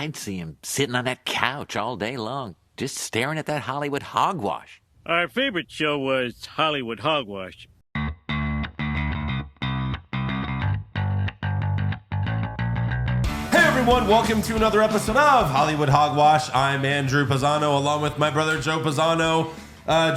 I'd see him sitting on that couch all day long, just staring at that Hollywood hogwash. Our favorite show was Hollywood Hogwash. Hey everyone, welcome to another episode of Hollywood Hogwash. I'm Andrew Pisano, along with my brother Joe Pisano,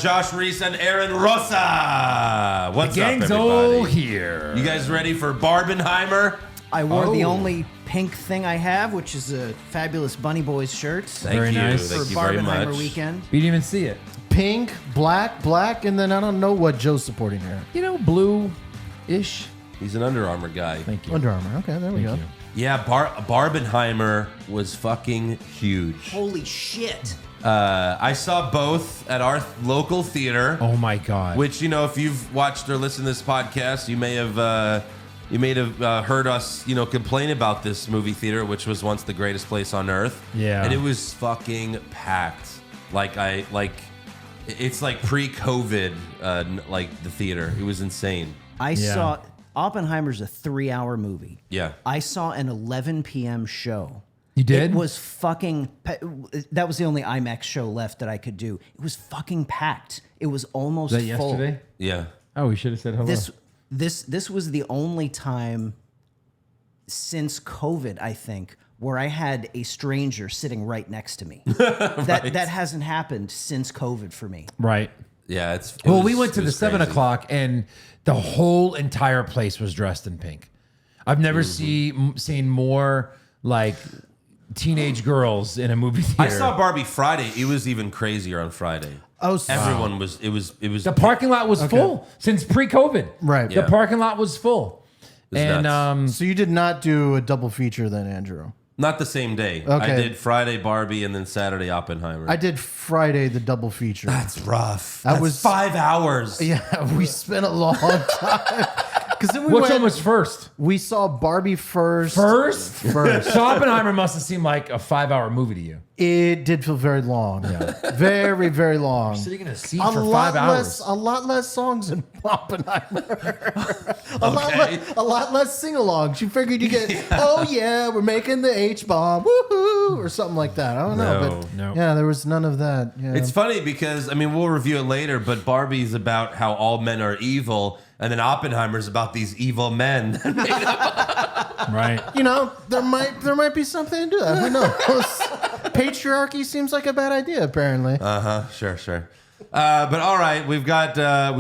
Josh Reese, and Aaron Rosa. What's the gang's up, everybody? all here. You guys ready for Barbenheimer? I wore the only pink thing I have, which is a fabulous Bunny Boys shirt. Very nice. Thank for you very Barbenheimer much. weekend. We didn't even see it. Pink, black, and then I don't know what Joe's supporting here. You know, blue-ish. He's an Under Armour guy. Thank you. Under Armour. Okay, there we go. Thank you. Yeah, Barbenheimer was fucking huge. Holy shit. I saw both at our local theater. Oh my God. Which, you know, if you've watched or listened to this podcast, you may have heard us, you know, complain about this movie theater, which was once the greatest place on earth. Yeah. And it was fucking packed. It's like pre-COVID, like the theater. It was insane. I saw Oppenheimer's a 3-hour movie. Yeah. I saw an 11 p.m. show. You did? It was fucking... That was the only IMAX show left that I could do. It was fucking packed. It was almost Was that full. yesterday? Yeah. Oh, we should have said hello. This was the only time since COVID, I think, where I had a stranger sitting right next to me. That hasn't happened since COVID for me. Right. Yeah. We went to the 7 o'clock and the whole entire place was dressed in pink. I've never seen more like teenage girls in a movie theater. I saw Barbie Friday. It was even crazier on Friday. Oh, Everyone was. It was. The parking lot was full since pre-COVID. Right. The Yeah. parking lot was full. was And nuts. So you did not do a double feature then, Andrew? Not the same day. Okay. I did Friday Barbie and then Saturday Oppenheimer. I did Friday the double feature. That's rough. That That's was 5 hours. Yeah, we spent a long time. Because then which one was first? We saw Barbie first. First? First. So Oppenheimer must have seemed like a 5-hour movie to you. It did feel very long. Yeah. Very, very long. Sitting in a seat for 5 hours. A lot less songs in Oppenheimer. a lot less sing-alongs. You figured you get, oh yeah, we're making the H-bomb, woohoo, or something like that. I don't know. No. Yeah, there was none of that. Yeah. It's funny because, I mean, we'll review it later, but Barbie's about how all men are evil, and then Oppenheimer's about these evil men. Right. You know, there might be something to that. Who knows? Patriarchy seems like a bad idea, apparently. Sure. But all right, we've got a lot.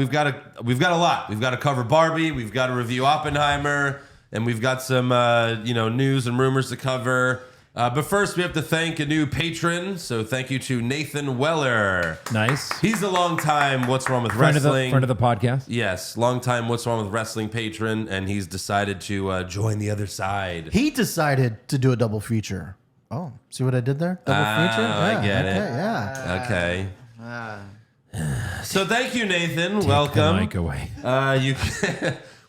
We've got to cover Barbie. We've got to review Oppenheimer, and we've got some news and rumors to cover. But first, we have to thank a new patron. So thank you to Nathan Weller. Nice. He's a long-time What's Wrong with Wrestling. Friend of the podcast. Yes, long-time What's Wrong with Wrestling patron, and he's decided to join the other side. He decided to do a double feature. Oh, see what I did there? Double feature? I get it. Yeah. Okay. So thank you, Nathan. The Welcome. mic away.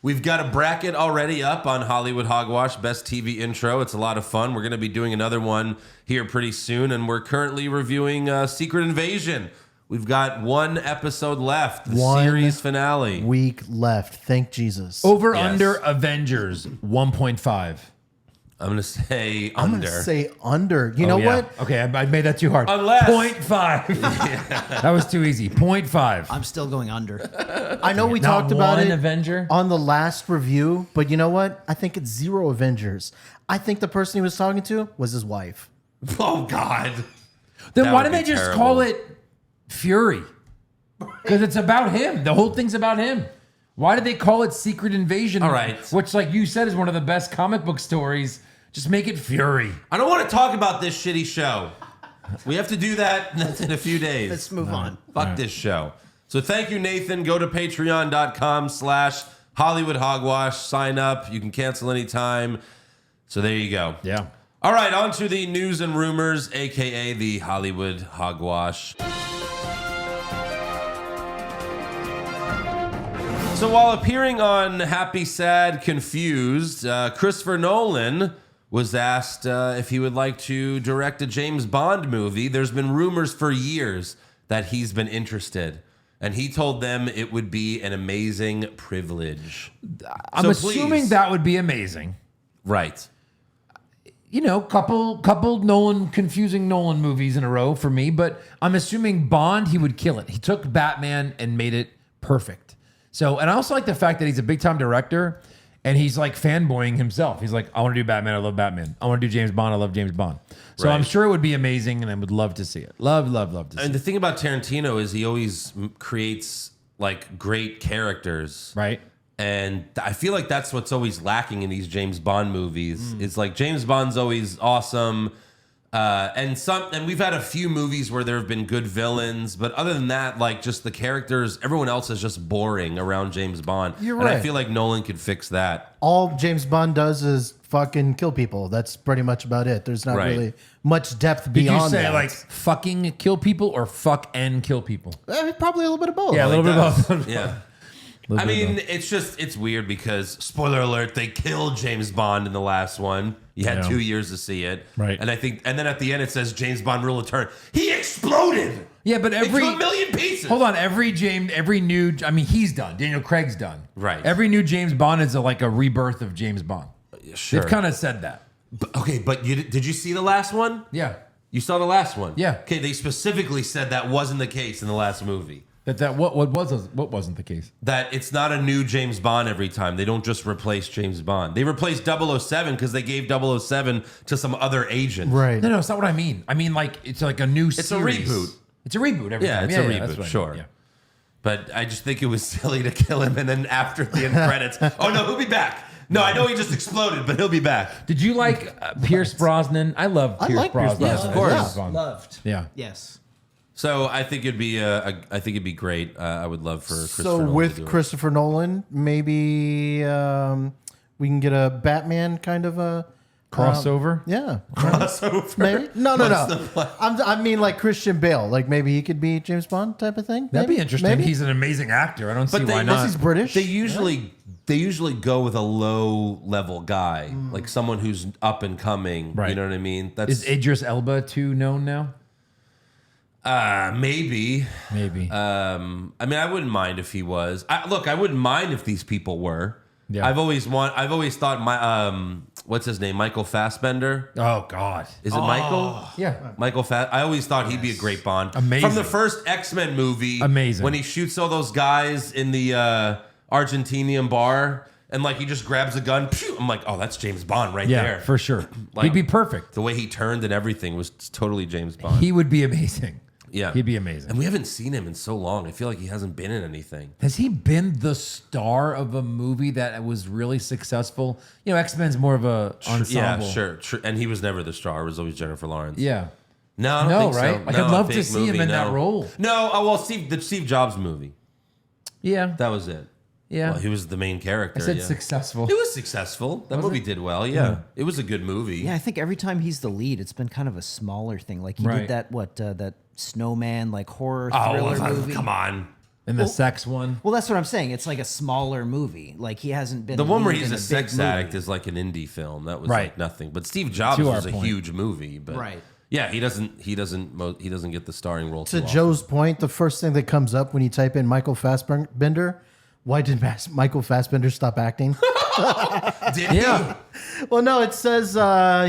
We've got a bracket already up on Hollywood Hogwash Best TV Intro. It's a lot of fun. We're going to be doing another one here pretty soon, and we're currently reviewing Secret Invasion. We've got one episode left, the series finale. Week left. Thank Jesus. Over Yes. under Avengers 1.5. I'm going to say I'm under. going to say under. You know what? Okay, I made that too hard. Unless- 0.5. That was too easy. 0.5. I'm still going under. I know we Not talked about one it Avenger? on the last review, but you know what? I think it's 0 Avengers. I think the person he was talking to was his wife. Oh, God. Then That why would didn't be they just terrible. call it Fury? Because it's about him. The whole thing's about him. Why did they call it Secret Invasion? All right. Which, like you said, is one of the best comic book stories. Just make it Fury. I don't want to talk about this shitty show. We have to do that in a few days. Let's move on. Fuck this show. So thank you, Nathan. Go to patreon.com/Hollywood Hogwash. Sign up. You can cancel anytime. So there you go. Yeah. All right, on to the news and rumors, a.k.a. the Hollywood Hogwash. So while appearing on Happy, Sad, Confused, Christopher Nolan was asked if he would like to direct a James Bond movie. There's been rumors for years that he's been interested. And he told them it would be an amazing privilege. I'm So assuming please. that would be amazing. Right. couple confusing Nolan movies in a row for me, but I'm assuming Bond, he would kill it. He took Batman and made it perfect. So, and I also like the fact that he's a big time director and he's like fanboying himself. He's like, I want to do Batman. I love Batman. I want to do James Bond. I love James Bond. So I'm sure it would be amazing and I would love to see it. Love to see it. And the thing about Tarantino is he always creates like great characters. Right. And I feel like that's what's always lacking in these James Bond movies. It's like James Bond's always awesome. And we've had a few movies where there have been good villains, but other than that, like just the characters, everyone else is just boring around James Bond. You're And I right. feel like Nolan could fix that. All James Bond does is fucking kill people. That's pretty much about it. There's not Right. really much depth Did you beyond say that. like fucking kill people or fuck and kill people? Probably a little bit of both. Yeah, a little bit of both. Yeah. I mean, it's weird because, spoiler alert, they killed James Bond in the last one. You had 2 years to see it. Right. And then at the end it says James Bond will return. He exploded. Yeah, but Into a million pieces. Hold on, every new. I mean, he's done. Daniel Craig's done. Right. Every new James Bond is like a rebirth of James Bond. Sure. They've kind of said that. But did you see the last one? Yeah. You saw the last one? Yeah. Okay, they specifically said that wasn't the case in the last movie. What wasn't the case? That it's not a new James Bond every time. They don't just replace James Bond. They replaced 007 because they gave 007 to some other agent. Right. No, it's not what I mean. I mean like it's like a new series. a reboot. It's a reboot every time. Yeah, it's a that's reboot, what I sure. mean, yeah. But I just think it was silly to kill him and then after the end credits, oh no, he'll be back. No, I know he just exploded, but he'll be back. Did you like Pierce Brosnan? I love Pierce like Pierce Brosnan. Brosnan. Of course. James Bond. Loved. Yeah. Yes. So I think it'd be great. I would love for Christopher So Nolan to do with it. Christopher Nolan, maybe we can get a Batman kind of a Crossover? yeah. crossover. Maybe? No. What's the plan? I mean, like Christian Bale. Like maybe he could be James Bond type of thing. That'd be Maybe? interesting. Maybe? He's an amazing actor. I don't see But why they- not. Plus he's British. They usually go with a low level guy, like someone who's up and coming. Right. You know what I mean? Is Idris Elba too known now? Maybe. Maybe. I mean, I wouldn't mind if he was. I wouldn't mind if these people were. Yeah. I've always thought my what's his name, Michael Fassbender. Oh God. Is it Michael? Yeah. Michael I always thought he'd be a great Bond. Amazing. From the first X-Men movie. Amazing. When he shoots all those guys in the Argentinian bar and like he just grabs a gun. Pew! I'm like, oh, that's James Bond right Yeah, there. for sure. Like- He'd be perfect. The way he turned and everything was totally James Bond. He would be amazing. Yeah. He'd be amazing. And we haven't seen him in so long. I feel like he hasn't been in anything. Has he been the star of a movie that was really successful? You know, X-Men's more of a ensemble. Yeah, sure. And he was never the star. It was always Jennifer Lawrence. Yeah. No, I don't No, think right? so. Like, No, I'd love a to big see him in that role. No, the Steve Jobs movie. Yeah. That was it. Yeah. Well, he was the main character. I said yeah. successful. It was successful. That movie did well. Yeah. It was a good movie. Yeah, I think every time he's the lead, it's been kind of a smaller thing. Like he Right. did that Snowman like horror Oh, thriller movie. come on. And the sex one. Well, that's what I'm saying. It's like a smaller movie. Like he hasn't been The one where lead he's in a big sex movie. addict is like an indie film. That was Right. like nothing. But Steve Jobs To our was a point. huge movie. But Right. Yeah, he doesn't get the starring role. To too Joe's point, the first thing that comes up when you type in Michael Fassbender, why did Michael Fassbender stop acting? often. Did he? Yeah. Well, no, it says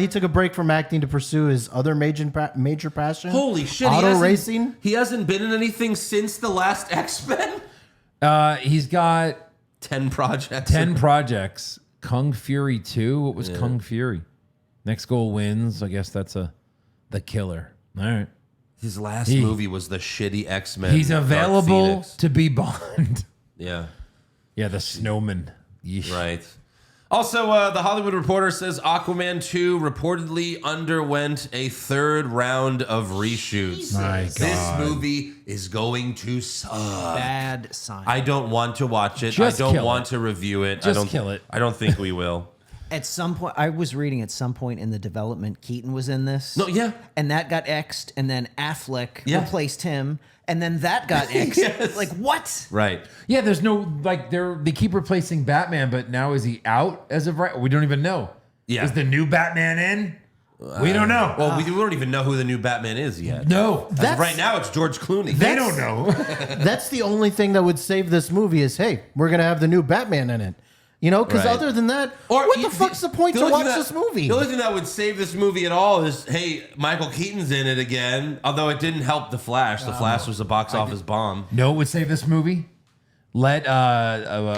he took a break from acting to pursue his other major passion. Holy shit! Auto racing. He hasn't been in anything since the last X-Men. He's got 10 projects. 10 projects. Kung Fury 2. What was Kung Fury? Next Goal Wins. I guess that's the killer. All right. His last movie was the shitty X-Men. He's Dark available Phoenix. to be Bond. Yeah, Yeah, the Snowman. Yeesh. right. Also, The Hollywood Reporter says Aquaman 2 reportedly underwent a third round of reshoots. My This God. movie is going to suck. Bad sign. I don't want to watch it. Just I don't kill want it. to review it. Just I don't, kill it. I don't think we will. At some point, I was reading at some point in the development, Keaton was in this. No, yeah. And that got X'd, and then Affleck Yeah. replaced him, and then that got X'd. Yes. Like, what? Right. Yeah, there's no, like, they keep replacing Batman, but now is he out as of right? We don't even know. Yeah. Is the new Batman in? We don't know. Well, we don't even know who the new Batman is yet. No. As of right now, it's George Clooney. They don't know. That's the only thing that would save this movie is, hey, we're going to have the new Batman in it. You know, because Right. other than that, Or what the fuck's the point to only watch thing this movie? The only thing that would save this movie at all is, hey, Michael Keaton's in it again. Although it didn't help The Flash. The Flash was a box office bomb. No, it would save this movie. Let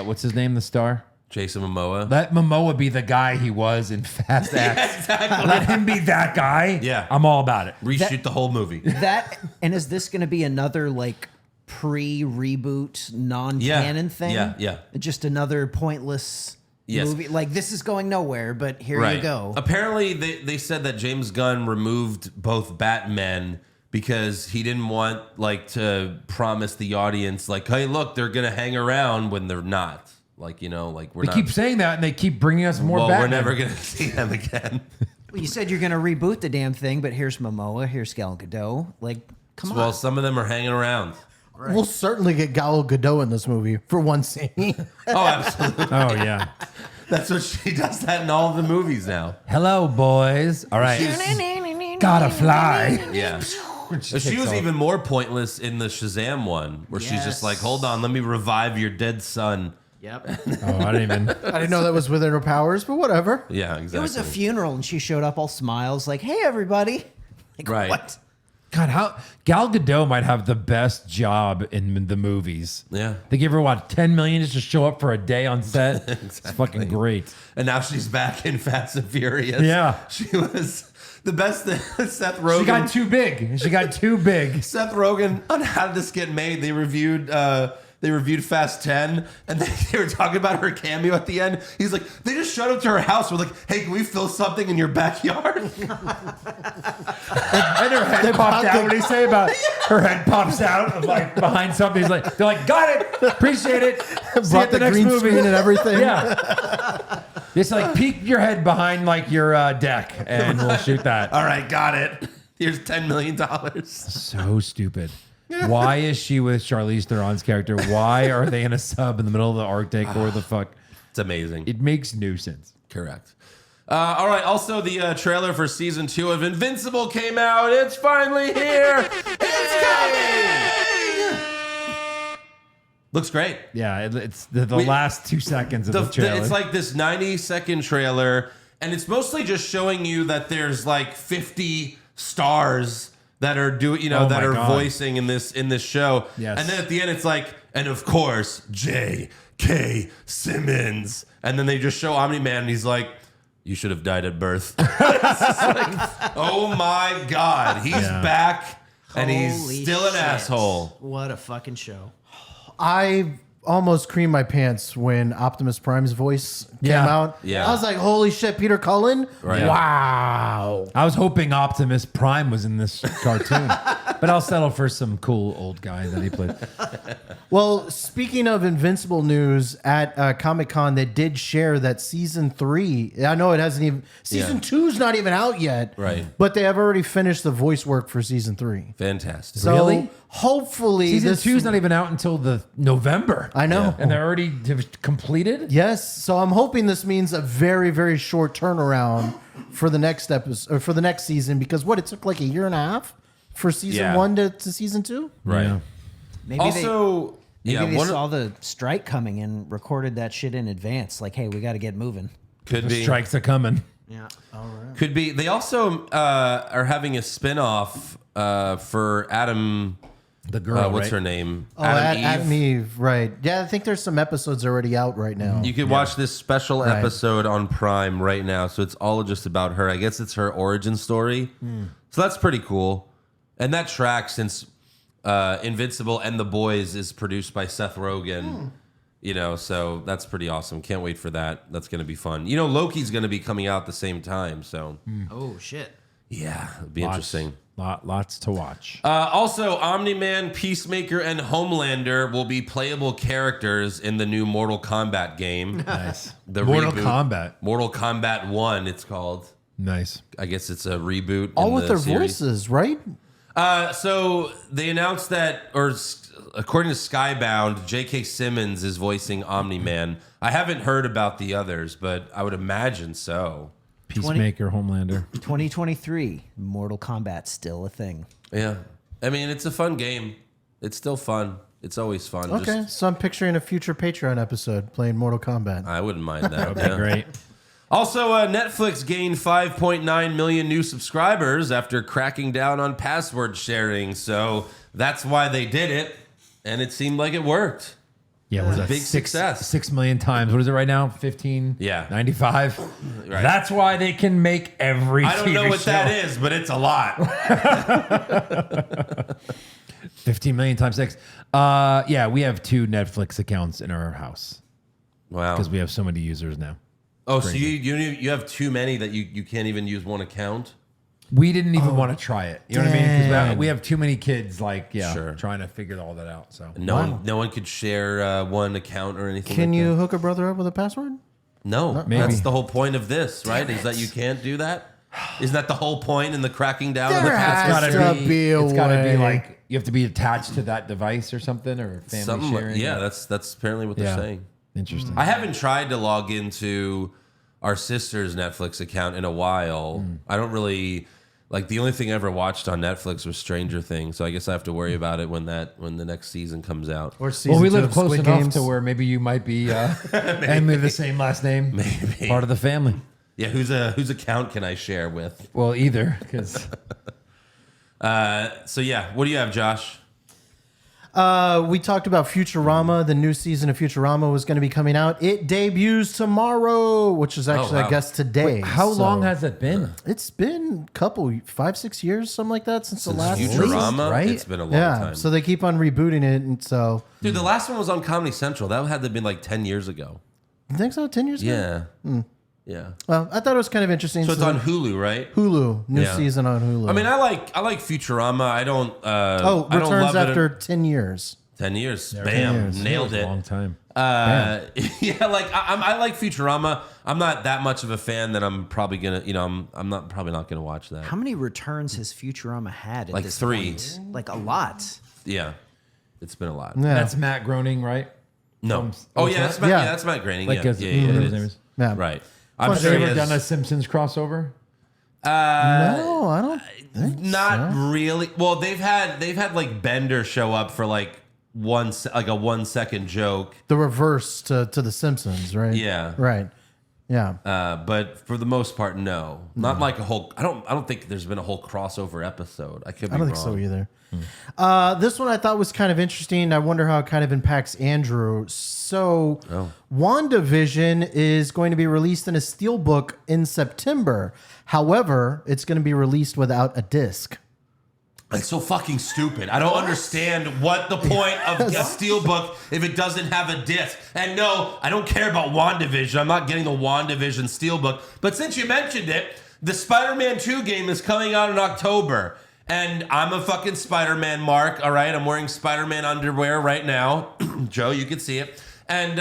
what's his name, the star? Jason Momoa. Let Momoa be the guy he was in Fast X. Exactly. Let him be that guy. Yeah. I'm all about it. Reshoot the whole movie. That and is this going to be another like pre-reboot non-canon thing? Yeah. Just another pointless movie. Like this is going nowhere, but here you go. Apparently, they said that James Gunn removed both Batmen because he didn't want to promise the audience hey, look, they're gonna hang around when they're not. We're They not. keep saying that, and they keep bringing us more. Well, Batman. we're never gonna see them again. Well, you said you're going to reboot the damn thing, but here's Momoa, here's Gal Gadot. Like, come Well, on. some of them are hanging around. We'll certainly get Gal Gadot in this movie for one scene. Oh, absolutely. Oh yeah. That's what she does that in all of the movies now. Hello, boys. All right. Gotta fly. Yeah. She was even more pointless in the Shazam one, where she's just like, hold on, let me revive your dead son. Yep. Oh, I didn't even. I didn't know that was within her powers, but whatever. Yeah, exactly. It was a funeral, and she showed up all smiles, like, hey, everybody. Like, Right. what? God, how Gal Gadot might have the best job in the movies. Yeah. They give her what, $10 million just to show up for a day on set. It's fucking great. And now she's back in Fast and Furious. Yeah. She was the best thing. Seth Rogen. She got too big. She got too big. Seth Rogen, on How Did This Get Made, they reviewed Fast 10, and they were talking about her cameo at the end. He's like, they just showed up to her house. We're like, hey, can we film something in your backyard? And her head popped out. What do you say about her head pops out of behind something? He's like, they're like, got it, appreciate it. See you Brought at the the next green movie. screen and everything. Yeah. It's like peek your head behind your deck, and we'll shoot that. All right, got it. Here's $10 million. So stupid. Why is she with Charlize Theron's character? Why are they in a sub in the middle of the Arctic? Or the fuck? It's amazing. It makes no sense. Correct. All right. Also, the trailer for season 2 of Invincible came out. It's finally here. It's coming. Looks great. Yeah, it's the last 2 seconds of the trailer. It's like this 90-second trailer, and it's mostly just showing you that there's 50 stars that are my God. voicing in this show. Yes. And then at the end, it's and of course, J.K. Simmons. And then they just show Omni-Man, and he's like, you should have died at birth. It's just oh my God. He's back, and he's Holy still an shit. asshole. What a fucking show. I almost creamed my pants when Optimus Prime's voice came Yeah. out. Yeah. I was like, holy shit, Peter Cullen? Right. Wow. I was hoping Optimus Prime was in this cartoon, but I'll settle for some cool old guy that he played. Well, speaking of Invincible news, at Comic-Con, they did share that season 3, I know it hasn't even, season 2's not even out yet. Right. But they have already finished the voice work for season 3. Fantastic. So Really? hopefully Season this 2's not even out until the November. I know. And they're already completed? Yes, so I'm hoping this means a very, very short turnaround for the next episode or for the next season, because it took like a year and a half for season 1 to season 2. Right. Yeah. Maybe Also, Maybe they one saw the strike coming and recorded that shit in advance. Like, hey, we got to get moving. could The be. strikes are coming. Yeah. Could be. They also are having a spinoff for Adam. The girl, What's right? her name? Oh, Adam Eve, right. Yeah, I think there's some episodes already out right now. You can watch this special episode on Prime right now. So it's all just about her. I guess it's her origin story. So that's pretty cool. And that tracks since Invincible and The Boys is produced by Seth Rogen. So that's pretty awesome. Can't wait for that. That's going to be fun. Loki's going to be coming out at the same time. So Oh, shit. yeah, it'll be interesting. Lots to watch. Also, Omni-Man, Peacemaker, and Homelander will be playable characters in the new Mortal Kombat game. Nice. The Mortal reboot. Kombat. Mortal Kombat 1, it's called. Nice. I guess it's a reboot. All in with the their series. voices, right? So they announced that, or according to Skybound, J.K. Simmons is voicing Omni-Man. I haven't heard about the others, but I would imagine so. Peacemaker, Homelander. 2023, Mortal Kombat still a thing. Yeah. I mean, it's a fun game. It's still fun. It's always fun. Okay, so I'm picturing a future Patreon episode playing Mortal Kombat. I wouldn't mind that. That'd be great. Also, Netflix gained 5.9 million new subscribers after cracking down on password sharing. So that's why they did it, and it seemed like it worked. Yeah, was a big success. 6 million times. What is it right now? 15? Yeah. 95? Right. That's why they can make every I don't know TV what show. that is, but it's a lot. 15 million times 6. Yeah, we have 2 Netflix accounts in our house Wow. because we have so many users now. Oh, so you have too many that you can't even use one account? We didn't even want to try it. You know what I mean? Because Dang. we have too many kids, Sure. trying to figure all that out. So No one could share one account or anything. Can like you that? hook a brother up with a password? No, Maybe. that's the whole point of this, right? Is that you can't do that? Isn't that the whole point in the cracking down of the password? Gotta be a it's got to way. be like you have to be attached to that device or something or family Something sharing. like, yeah, that's apparently what they're saying. Interesting. I haven't tried to log into our sister's Netflix account in a while. I don't really the only thing I ever watched on Netflix was Stranger Things, so I guess I have to worry about it when the next season comes out. Or season Well, we 2 live of close Squid enough Games? to where maybe you might be and we have the same last name. Maybe. Part of the family. Yeah, whose account can I share with? Well, either because So yeah, what do you have, Josh? We talked about Futurama. The new season of Futurama was going to be coming out. It debuts tomorrow, which is actually, wow. I guess, today. how So, long has it been? It's been a couple, 5-6 years, something like that, since the last Futurama, right? it's been a long Yeah, time. so they keep on rebooting it, and so Dude, the last one was on Comedy Central. That had to have been like 10 years ago. you think so? 10 years ago? Yeah. Yeah. Well, I thought it was kind of interesting. So it's on Hulu, right? Hulu, new Yeah. season on Hulu. I mean, I like Futurama. I don't I don't returns love it. after 10 years. 10 years. 10 Bam. years. Nailed a it. long time. Yeah, I like Futurama. I'm not that much of a fan that I'm probably gonna, I'm not probably not gonna watch that. How many returns has Futurama had at Like this 3. point? Like a lot. Yeah, it's been a lot. Yeah. That's Matt Groening, right? No. Oh, Yeah, that's Matt. Yeah. Yeah, that's Matt Groening. Like Yeah, his, yeah, whatever it his name is. is. Yeah. Right. I'm Have sure you he ever has- done a Simpsons crossover? No, I don't think Not so. really. Well, they've had like Bender show up for like a 1 second joke. The reverse to The Simpsons, right? Yeah. Right. Yeah. But for the most part, no. Not like a whole. I don't think there's been a whole crossover episode. I could be I don't wrong. think so either. This one I thought was kind of interesting. I wonder how it kind of impacts Andrew. So, WandaVision is going to be released in a steelbook in September. However, it's going to be released without a disc. It's so fucking stupid. I don't understand what the point of a steelbook if it doesn't have a disc. And no, I don't care about WandaVision. I'm not getting the WandaVision steelbook. But since you mentioned it, the Spider-Man 2 game is coming out in October. And I'm a fucking Spider-Man mark, all right? I'm wearing Spider-Man underwear right now. Joe, you can see it. And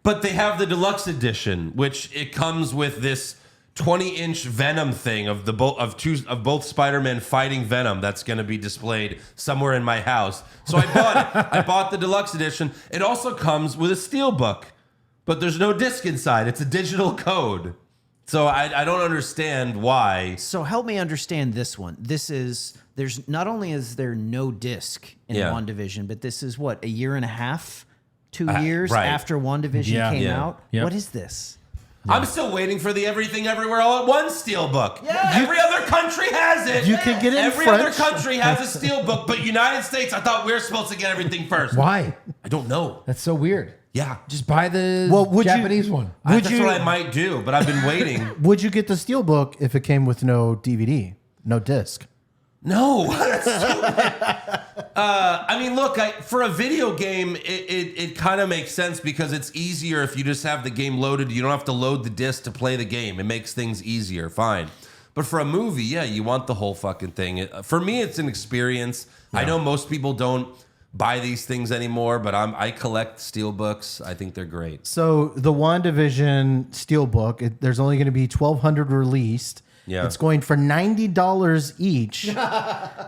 but they have the deluxe edition, which it comes with this 20-inch Venom thing of both Spider-Man fighting Venom that's going to be displayed somewhere in my house. So I bought it. I bought the deluxe edition. It also comes with a steelbook, but there's no disc inside. It's a digital code. So I don't understand why. So help me understand this one. There's not only is there no disc in Yeah. WandaVision, but this is what, a year and a half, 2 years right. after WandaVision Yeah. came Yeah. out? Yep. What is this? I'm still waiting for the Everything Everywhere All at Once steelbook. Every other country has it. You can get it in Every French. other country has a steelbook, but United States, I thought we were supposed to get everything first. Why? I don't know. That's so weird. Yeah. Just buy the Well, would you- Japanese one. Would That's you- what I might do, but I've been waiting. Would you get the steelbook if it came with no DVD, no disc? No, that's stupid. I mean, look, for a video game, it kind of makes sense because it's easier if you just have the game loaded. You don't have to load the disc to play the game. It makes things easier. Fine. But for a movie, yeah, you want the whole fucking thing. For me, it's an experience. I know most people don't buy these things anymore, but I collect steelbooks. I think they're great. So the WandaVision steelbook, there's only going to be 1,200 released. Yeah. It's going for $90 each.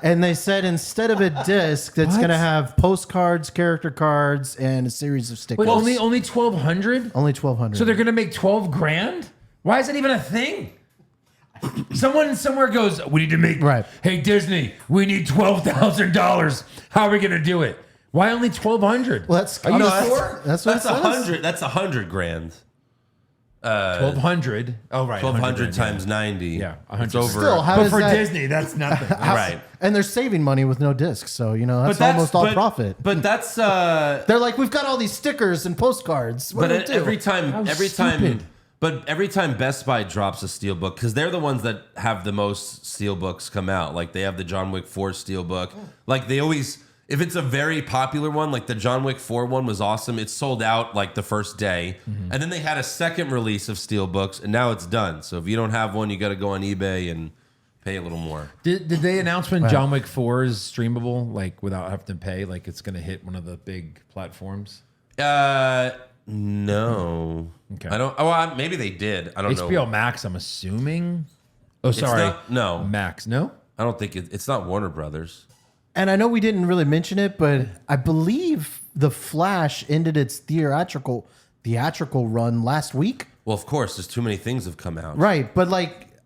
And they said instead of a disc, it's What? going to have postcards, character cards, and a series of stickers. Wait, only 1,200? Only 1,200. So they're gonna make 12 grand? Why is that even a thing? Someone somewhere goes, we need to make, Right. Hey, Disney, we need $12,000. How are we going to do it? Why only 1,200? Well, that's- are you no, sure? That's what it says. 100. That's 100 grand. 1,200. Oh, right. 1,200 100 times 90. Yeah, 100. It's over. Still, how But does for that, Disney, that's nothing. Right. And they're saving money with no discs, so that's almost all profit. But that's They're like, we've got all these stickers and postcards. What do we do? every time stupid. but every time Best Buy drops a steelbook, because they're the ones that have the most steelbooks come out. Like they have the John Wick 4 steelbook. Like they always, if it's a very popular one, like the John Wick 4 one was awesome. It sold out like the first day. And then they had a second release of steelbooks, and now it's done. So if you don't have one, you got to go on eBay and pay a little more. Did they announce when John Wick 4 is streamable, like without having to pay? Like it's going to hit one of the big platforms? No. Okay. I don't. Oh, maybe they did. I don't know. HBO Max, I'm assuming. Oh, sorry. No. Max, no? I don't think it's not Warner Brothers. And I know we didn't really mention it, but I believe The Flash ended its theatrical run last week. Well, of course, there's too many things have come out. Right, but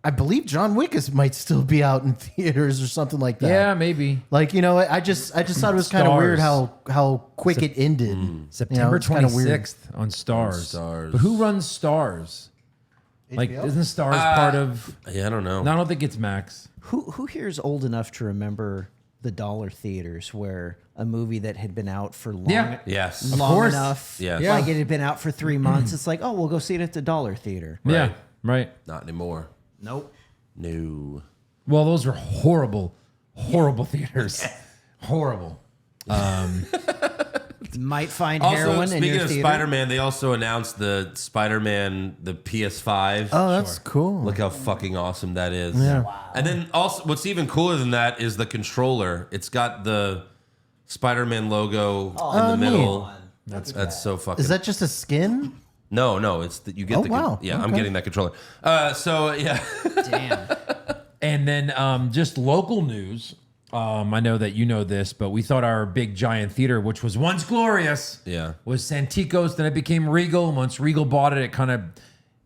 I believe John Wick might still be out in theaters or something like that. Yeah, maybe. I just thought it was kind of weird Stars. how quick it ended. September it's kinda weird. 26th on Stars. Stars. But who runs Stars? Like, HBO? isn't Stars part of... Yeah, I don't know. No, I don't think it's Max. Who here is old enough to remember the dollar theaters where a movie that had been out for long, Yeah. Yes. long course. enough, Yes. Yeah. like it had been out for 3 months. It's like, oh, we'll go see it at the dollar theater. Yeah, right. Not anymore. Nope. No. Well, those were horrible, horrible theaters. Horrible. Might find Also, heroin in speaking your of theater. Spider-Man, they also announced the Spider-Man, the PS5. Oh, that's cool. Look how fucking awesome that is. Yeah. And then also, what's even cooler than that is the controller. It's got the Spider-Man logo in the middle. That's so fucking. Is that just a skin? No, it's that you get Oh, the. wow. Yeah, I'm Okay. getting that controller. So yeah. Damn. And then just local news. I know that you know this, but we thought our big giant theater, which was once glorious, Yeah. was Santikos. Then it became Regal. And once Regal bought it, it kind of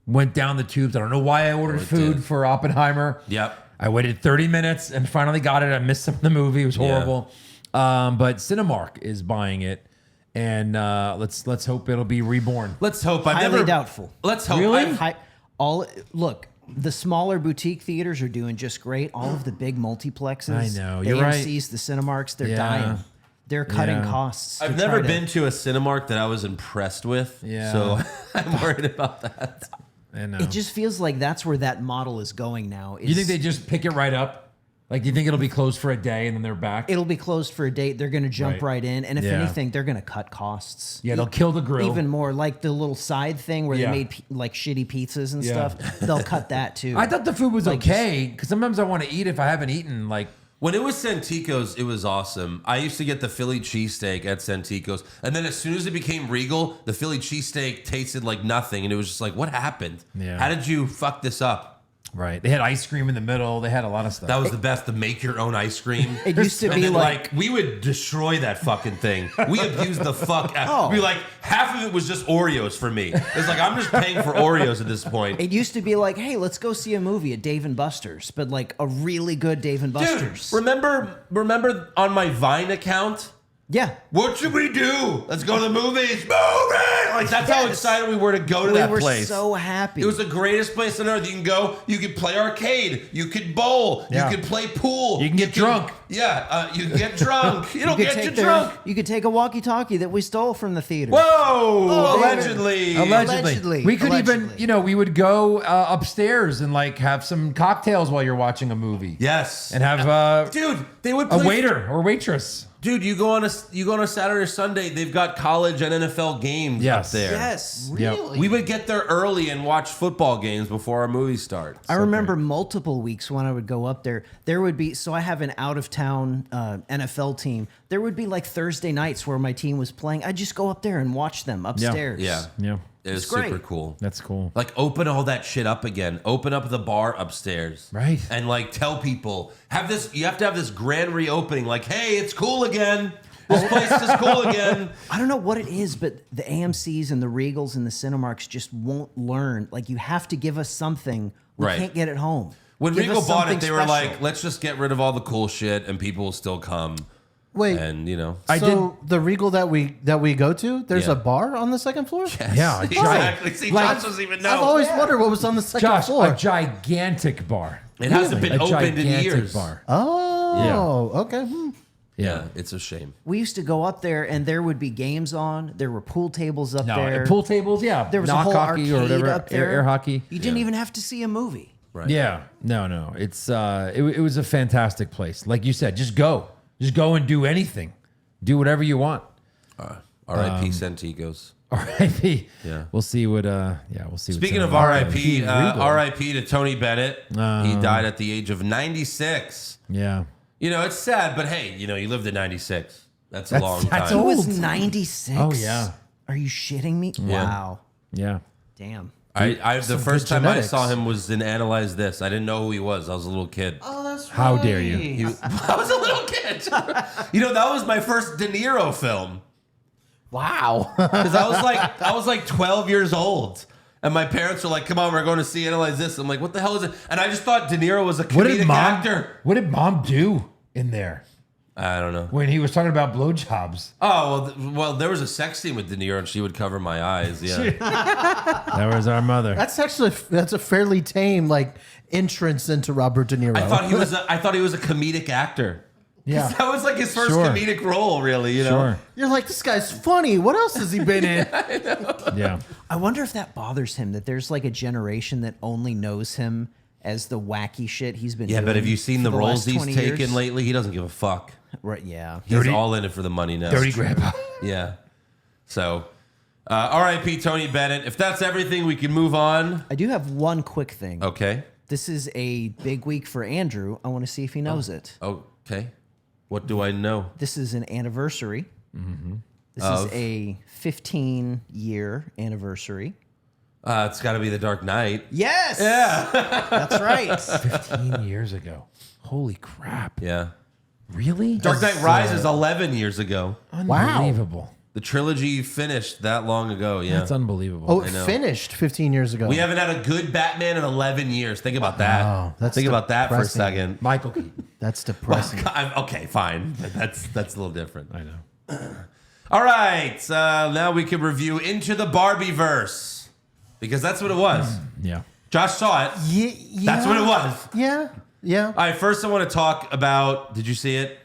went down the tubes. I don't know why I ordered it food did. for Oppenheimer. Yep. I waited 30 minutes and finally got it. I missed some of the movie. It was horrible. But Cinemark is buying it. And let's hope it'll be reborn. Let's hope. Highly doubtful. Let's hope. Really? Look, the smaller boutique theaters are doing just great. All of the big multiplexes, I know, the you're right. AMCs, the Cinemarks, they're Yeah. dying. They're cutting Yeah. costs. to I've try never to- been to a Cinemark that I was impressed with. Yeah. So I'm worried about that. I know. It just feels like that's where that model is going now. You think they just pick it right up? Like, do you think it'll be closed for a day and then they're back? It'll be closed for a date. They're going to jump Right. right in, and if Yeah. anything, they're going to cut costs. Yeah, they'll kill the grill. Even more, like the little side thing where Yeah. they made like shitty pizzas and Yeah. stuff. They'll cut that too. I thought the food was Like, okay because sometimes I want to eat if I haven't eaten. Like, When it was Santikos, it was awesome. I used to get the Philly cheesesteak at Santikos. And then as soon as it became Regal, the Philly cheesesteak tasted like nothing. And it was just like, what happened? Yeah. How did you fuck this up? right? They had ice cream in the middle. They had a lot of stuff. That was the best, to make your own ice cream. It used to And be then, like, we would destroy that fucking thing. We abused the fuck out. Oh. Be like, half of it was just Oreos for me. It's like, I'm just paying for Oreos at this point. it used to be like, hey, let's go see a movie at Dave and Buster's, but like a really good Dave and Dude, Buster's. remember on my Vine account? Yeah. What should we do? Let's go to the movies. Movie! Like, that's how Yes. excited we were to go to We that were place. so happy. It was the greatest place on earth. You can go, you could play arcade, you could bowl, Yeah. you could play pool. You can get drunk. Yeah, you can get drunk. You don't could get take you their- drunk. You could take a walkie-talkie that we stole from the theater. Whoa! Allegedly. Allegedly. We could even, Allegedly. we would go upstairs and like have some cocktails while you're watching a movie. Yes. And have Dude, they would a play. waiter or waitress. Dude, you go on a Saturday or Sunday, they've got college and NFL games Yes. up there. Yes. Yep. We would get there early and watch football games before our movie starts. I remember multiple weeks when I would go up there. There would be, so I have an out of town NFL team. There would be like Thursday nights where my team was playing. I'd just go up there and watch them upstairs. Yeah. Yeah. It was It's great. super cool. That's cool. Like, open all that shit up again. Open up the bar upstairs. Right. And like tell people, you have to have this grand reopening, like, hey, it's cool again. This place is cool again. I don't know what it is, but the AMCs and the Regals and the Cinemarks just won't learn. Like, you have to give us something we Right. can't get at home. When Give Regal us bought it, something they were special. like, let's just get rid of all the cool shit and people will still come. Wait, And, you know. the Regal that we go to, there's Yeah. a bar on the second floor? Yeah, Exactly. See, Like- Josh doesn't even know. I've always wondered what was on the second Josh, floor. a gigantic bar. It hasn't been A opened in gigantic years. bar. Oh, okay. Yeah, it's a shame. We used to go up there, and there would be games on. There were pool tables up No, there. pool tables, yeah. There was knock a whole hockey arcade or whatever, up there. air hockey. You didn't even have to see a movie. Right. Yeah, no. It's it was a fantastic place. Like you said, just go and do anything, do whatever you want. R.I.P. Santigos. R.I.P. Yeah. We'll see what. We'll see. Speaking what's of up. R.I.P., Regal. R.I.P. to Tony Bennett. He died at the age of 96. Yeah. You know, it's sad, but hey, you know, you lived at 96. That's a long that's time. It old. was 96. Oh, yeah. Are you shitting me? Yeah. Wow. Yeah. Damn. The first time genetics. I saw him was in Analyze This. I didn't know who he was. I was a little kid. Oh, that's How dare you? I was a little kid. You know, that was my first De Niro film. Wow. Because I was like 12 years old. And my parents were like, come on, we're going to see Analyze This. I'm like, what the hell is it? And I just thought De Niro was a comedic actor. What did mom do in there I don't know. when he was talking about blowjobs? Oh, well, there was a sex scene with De Niro and she would cover my eyes. Yeah. That was our mother. That's a fairly tame like entrance into Robert De Niro. I thought he was a comedic actor. Yeah. That was like his first Sure. comedic role, really, you know? Sure. You're like, this guy's funny. What else has he been in? Yeah. I wonder if that bothers him that there's like a generation that only knows him as the wacky shit he's been Yeah, doing. but have you seen the for roles last he's 20 taken years? lately? He doesn't give a fuck. Right, yeah. He's all in it for the money now. Dirty grandpa. Yeah. So, R.I.P. Tony Bennett. If that's everything, we can move on. I do have one quick thing. Okay. This is a big week for Andrew. I want to see if he knows it. Okay. What do I know? This is an anniversary. This Of? is a 15-year anniversary. It's got to be The Dark Knight. Yes! Yeah. That's right. 15 years ago. Holy crap. Yeah. Really? Dark Knight Rises 11 years ago. Unbelievable. The trilogy finished that long ago. Yeah. That's unbelievable. Oh, I it know. finished 15 years ago. We haven't had a good Batman in 11 years. Think about that. Wow, that's Think about that for a depressing. second. Michael Keaton. That's depressing. Okay, fine. That's a little different. I know. All right. Now we can review Into the Barbie-verse. Because that's what it was. Yeah. Josh saw it. Yeah, That's what it was. Yeah. All right, first I want to talk about, did you see it?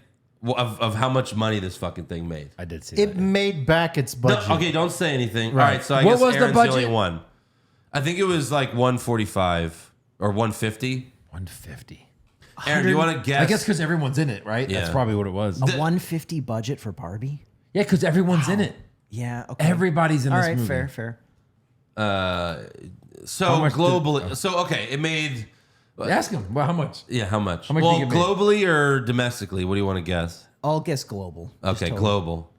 Of how much money this fucking thing made. I did see It that. made back its No, budget. okay, don't say anything. Right. All right, so I What guess was the Aaron's the only budget? one. I think it was like 145 or 150. 150. Aaron, do you want to guess? I guess because everyone's in it, right? Yeah. That's probably what it was. A 150 budget for Barbie? Yeah, because everyone's in it. Yeah, okay. Everybody's in All this right, movie. fair. So How much globally, so okay, it made, Ask him. Well, how much? yeah, how much? much do Well, you think it made? globally or domestically? What do you want to guess? I'll guess global. Just Okay, total. global.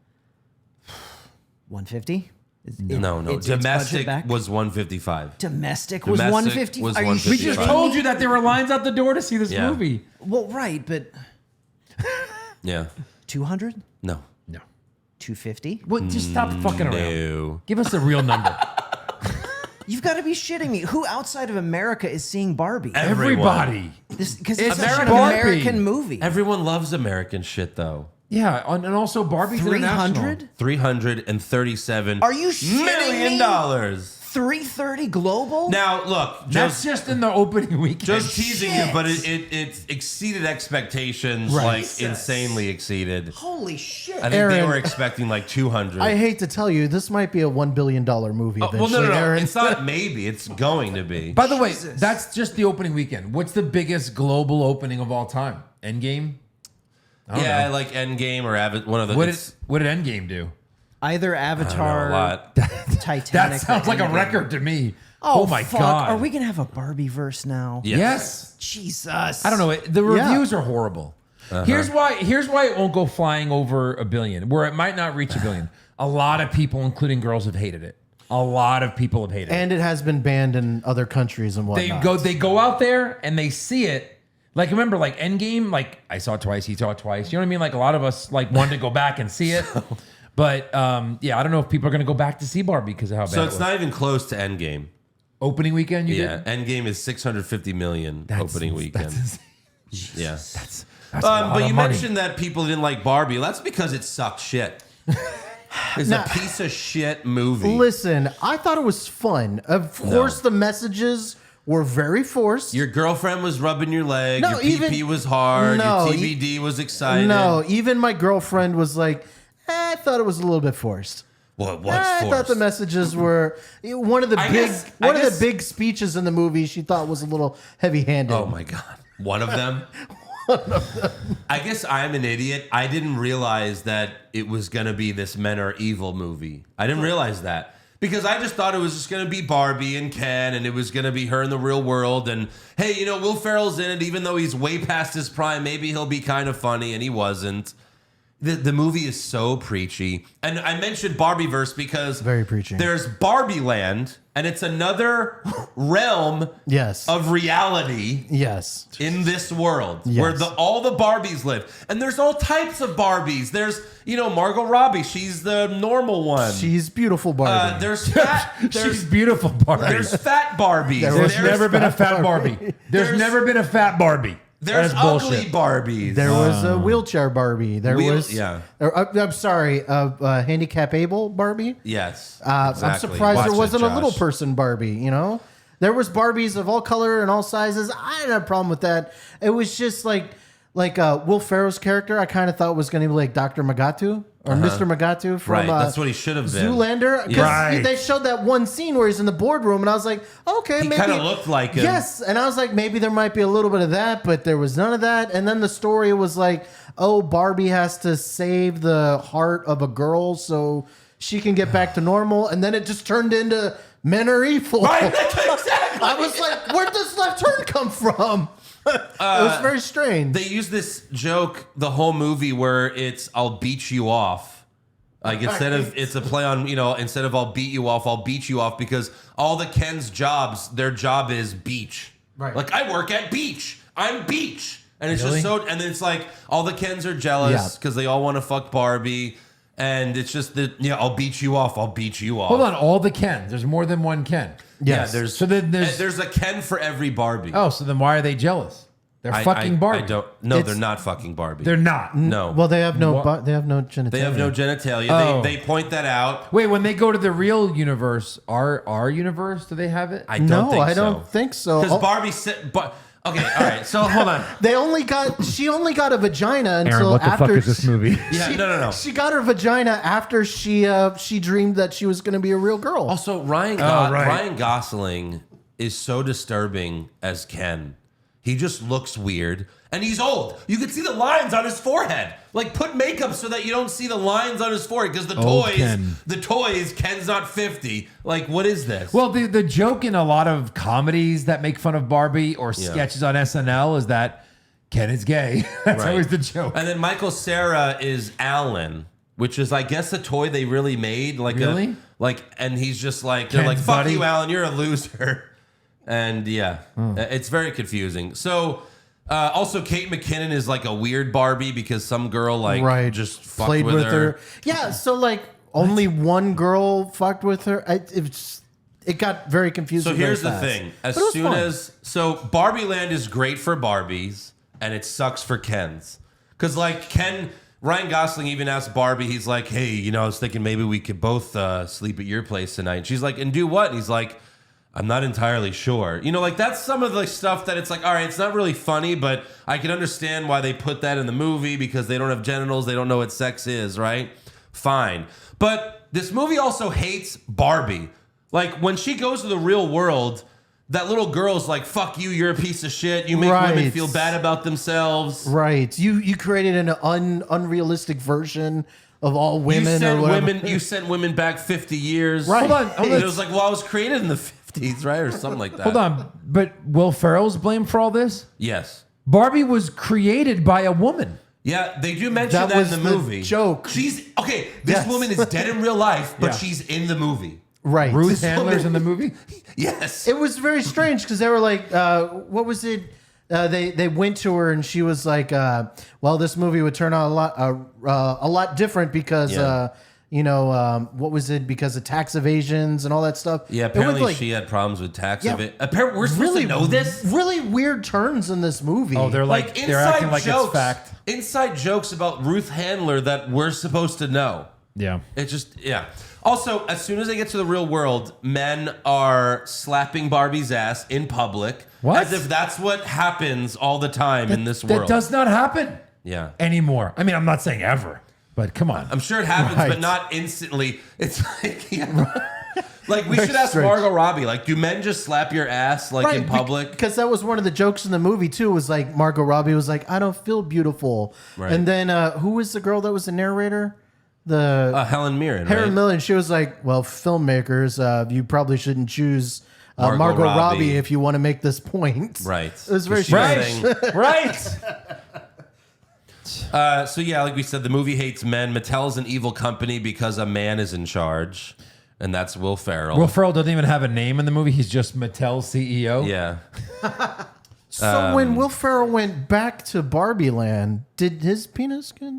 150? No, It's domestic budget back? was 155. Domestic was Domestic 150? was Are you 155. We just shitting told me? you that there were lines out the door to see this Yeah. movie. Well, right, but Yeah. 200? No. No. 250? What? Just stop fucking around. No. Give us a real number. You've got to be shitting me. Who outside of America is seeing Barbie? Everybody. Because It's it's such an Barbie. American movie. Everyone loves American shit though. Yeah, and also Barbie's international. 300? $337 Are you shitting million me? dollars. 330 global? Now look, That's just in the opening weekend. just teasing you, shit. but it exceeded expectations, Right. like Jesus. insanely exceeded. Holy shit. I think they Aaron, were expecting like 200. I hate to tell you, this might be a $1 billion movie Oh, eventually, well, no, Aaron. it's not maybe. It's going to be. By the way, that's just the opening weekend. What's the biggest global opening of all time? Endgame? I don't Yeah, know. like Endgame or one of the. What did it's- Endgame do? Either I don't know, Avatar, a lot. Titanic. That sounds or like a Endgame. record to me. Oh, my fuck. god. Are we going to have a Barbie verse now? Yes. Jesus. I don't know. The reviews are horrible. Here's why it won't go flying over a billion, where it might not reach a billion. A lot of people, including girls, have hated it. A lot of people have hated it. And it has been banned in other countries and They whatnot. go out there and they see it. Like, remember, like Endgame, like I saw it twice, he saw it twice. You know what I mean? Like a lot of us like wanted to go back and see it. But yeah, I don't know if people are gonna go back to see Barbie because of how bad So it it's was. not even close to Endgame. opening weekend. You Yeah, did? Endgame is 650 million opening weekend. Yeah. That's a lot But of you money. mentioned that people didn't like Barbie. That's because it sucked shit. It's a piece of shit movie. Listen, I thought it was fun. Of course, the messages were very forced. Your girlfriend was rubbing your leg. No, Your even- PP was hard. No, your TBD was excited. No, even my girlfriend was like, I thought it was a little bit forced. Well, it was I thought forced. the messages were one of the I big guess- one I of the guess- big speeches in the movie. She thought was a little heavy-handed. Oh my god, one of them. I guess I'm an idiot. I didn't realize that it was gonna be this men are evil movie. I didn't realize that because I just thought it was just gonna be Barbie and Ken, and it was gonna be her in the real world. And hey, you know, Will Ferrell's in it, even though he's way past his prime. Maybe he'll be kind of funny, and he wasn't. The movie is so preachy. And I mentioned Barbieverse because Very preachy. There's Barbie Land, and it's another realm Yes. of reality Yes. in this world Yes. where all the Barbies live. And there's all types of Barbies. There's, Margot Robbie. She's the normal one. She's beautiful, Barbie. There's fat. She's There's, beautiful, Barbie. there's fat Barbies. There's There's never been a fat Barbie. Barbie. There's- There's never been a fat Barbie. There's That's ugly bullshit. Barbies. There was a wheelchair Barbie. There was yeah. I'm sorry, handicap able Barbie. Yes. I'm exactly. surprised Watch there it, wasn't a little Josh. person Barbie. There was Barbies of all color and all sizes. I didn't have a problem with that. It was just like Will Ferrell's character. I kind of thought was going to be like Dr. Magatu or Mr. Magatu from Right, that's what he should have been. Zoolander. Because Right. they showed that one scene where he's in the boardroom, and I was like, okay, He maybe kinda looked like him. Yes, and I was like, maybe there might be a little bit of that, but there was none of that. And then the story was like, oh, Barbie has to save the heart of a girl so she can get back to normal, and then it just turned into men are evil. Right, exactly. I was like, where'd this left turn come from? It was very strange. They use this joke the whole movie where it's I'll beat you off. Like instead of it's a play on, instead of I'll beat you off, I'll beat you off because all the Ken's jobs, their job is beach. Right. Like I work at beach. I'm beach. And it's Really? just so and it's like all the Kens are jealous Yeah. because they all want to fuck Barbie. And it's just that I'll beat you off, I'll beat you off. Hold on, all the Kens. There's more than one Ken. Yes. Yeah, there's So then there's- a Ken for every Barbie. Oh, so then why are they jealous? They're fucking Barbie. I don't. No, It's- they're not fucking Barbie. They're not. no. Well, they have no What? they have no genitalia. They have no genitalia. Oh. They point that out. Wait, when they go to the real universe, our universe, do they have it? I don't No, think I so. don't think so. Because Oh, Barbie said, but okay, all right. So hold on. she only got a vagina until after movie? Yeah, no. She got her vagina after she dreamed that she was going to be a real girl. Also, Ryan right. Ryan Gosling is so disturbing as Ken. He just looks weird, and he's old. You can see the lines on his forehead. Like, put makeup so that you don't see the lines on his forehead. Because Old Ken. Ken's not 50. Like, what is this? Well, the joke in a lot of comedies that make fun of Barbie or sketches on SNL is that Ken is gay. That's Right. always the joke. And then Michael Cera is Alan, which is, I guess, a toy they really made. Like Really? And he's just like, they're Ken's like, fuck buddy? you, Alan, you're a loser. And yeah, it's very confusing. So, also Kate McKinnon is like a weird Barbie because some girl like just fucked played with her. Yeah, so like only one girl fucked with her. It got very confusing. So here's very the fast. thing: as But it was soon fun. as Barbie Land is great for Barbies, and it sucks for Kens, because like Ryan Gosling even asked Barbie, he's like, hey, I was thinking maybe we could both sleep at your place tonight. And she's like, and do what? And he's like, I'm not entirely sure. Like that's some of the stuff that it's like, all right, it's not really funny, but I can understand why they put that in the movie because they don't have genitals, they don't know what sex is, right? Fine. But this movie also hates Barbie. Like when she goes to the real world, that little girl's like, fuck you, you're a piece of shit. You make women Right. feel bad about themselves. Right, you created an unrealistic version of all women or whatever. You sent women back 50 years. Right. Hold on. It was like, well, I was created in the 50s, right? Or something like that. Hold on, but Will Ferrell's blamed for all this? Yes. Barbie was created by a woman. Yeah, they do mention That that, was in the the movie. joke. She's okay. This Yes. woman is dead in real life, but Yeah. she's in the movie. Right, Ruth Handler's in the movie. Yes. It was very strange because they were like, what was it? They went to her and she was like, well, this movie would turn out a lot different because Yeah. what was it, because of tax evasions and all that stuff. Yeah, It was, apparently she had problems with tax. Yeah. Apparently, we're supposed to know this. Really weird turns in this movie. Oh, they're like they're acting like it's fact. Inside jokes about Ruth Handler that we're supposed to know. Yeah. It just, yeah. Also, as soon as they get to the real world, men are slapping Barbie's ass in public. What? As if that's what happens all the time in this world. That does not happen Yeah. anymore. I mean, I'm not saying ever, but come on. I'm sure it happens, Right. but not instantly. It's like, yeah. Like, we Very should ask strange. Margot Robbie, like, do men just slap your ass, like, in public? Because that was one of the jokes in the movie too. Was like Margot Robbie was like, "I don't feel beautiful," Right. and then who was the girl that was the narrator? Helen Mirren, Helen right? Mirren. She was like, "Well, filmmakers, you probably shouldn't choose Margot Margot Robbie. Robbie if you want to make this point." Right. It was very She was strange. saying- Right. So yeah, like we said, the movie hates men. Mattel's an evil company because a man is in charge, and that's Will Ferrell. Will Ferrell doesn't even have a name in the movie. He's just Mattel's CEO. Yeah. So when Will Ferrell went back to Barbie Land, did his penis get?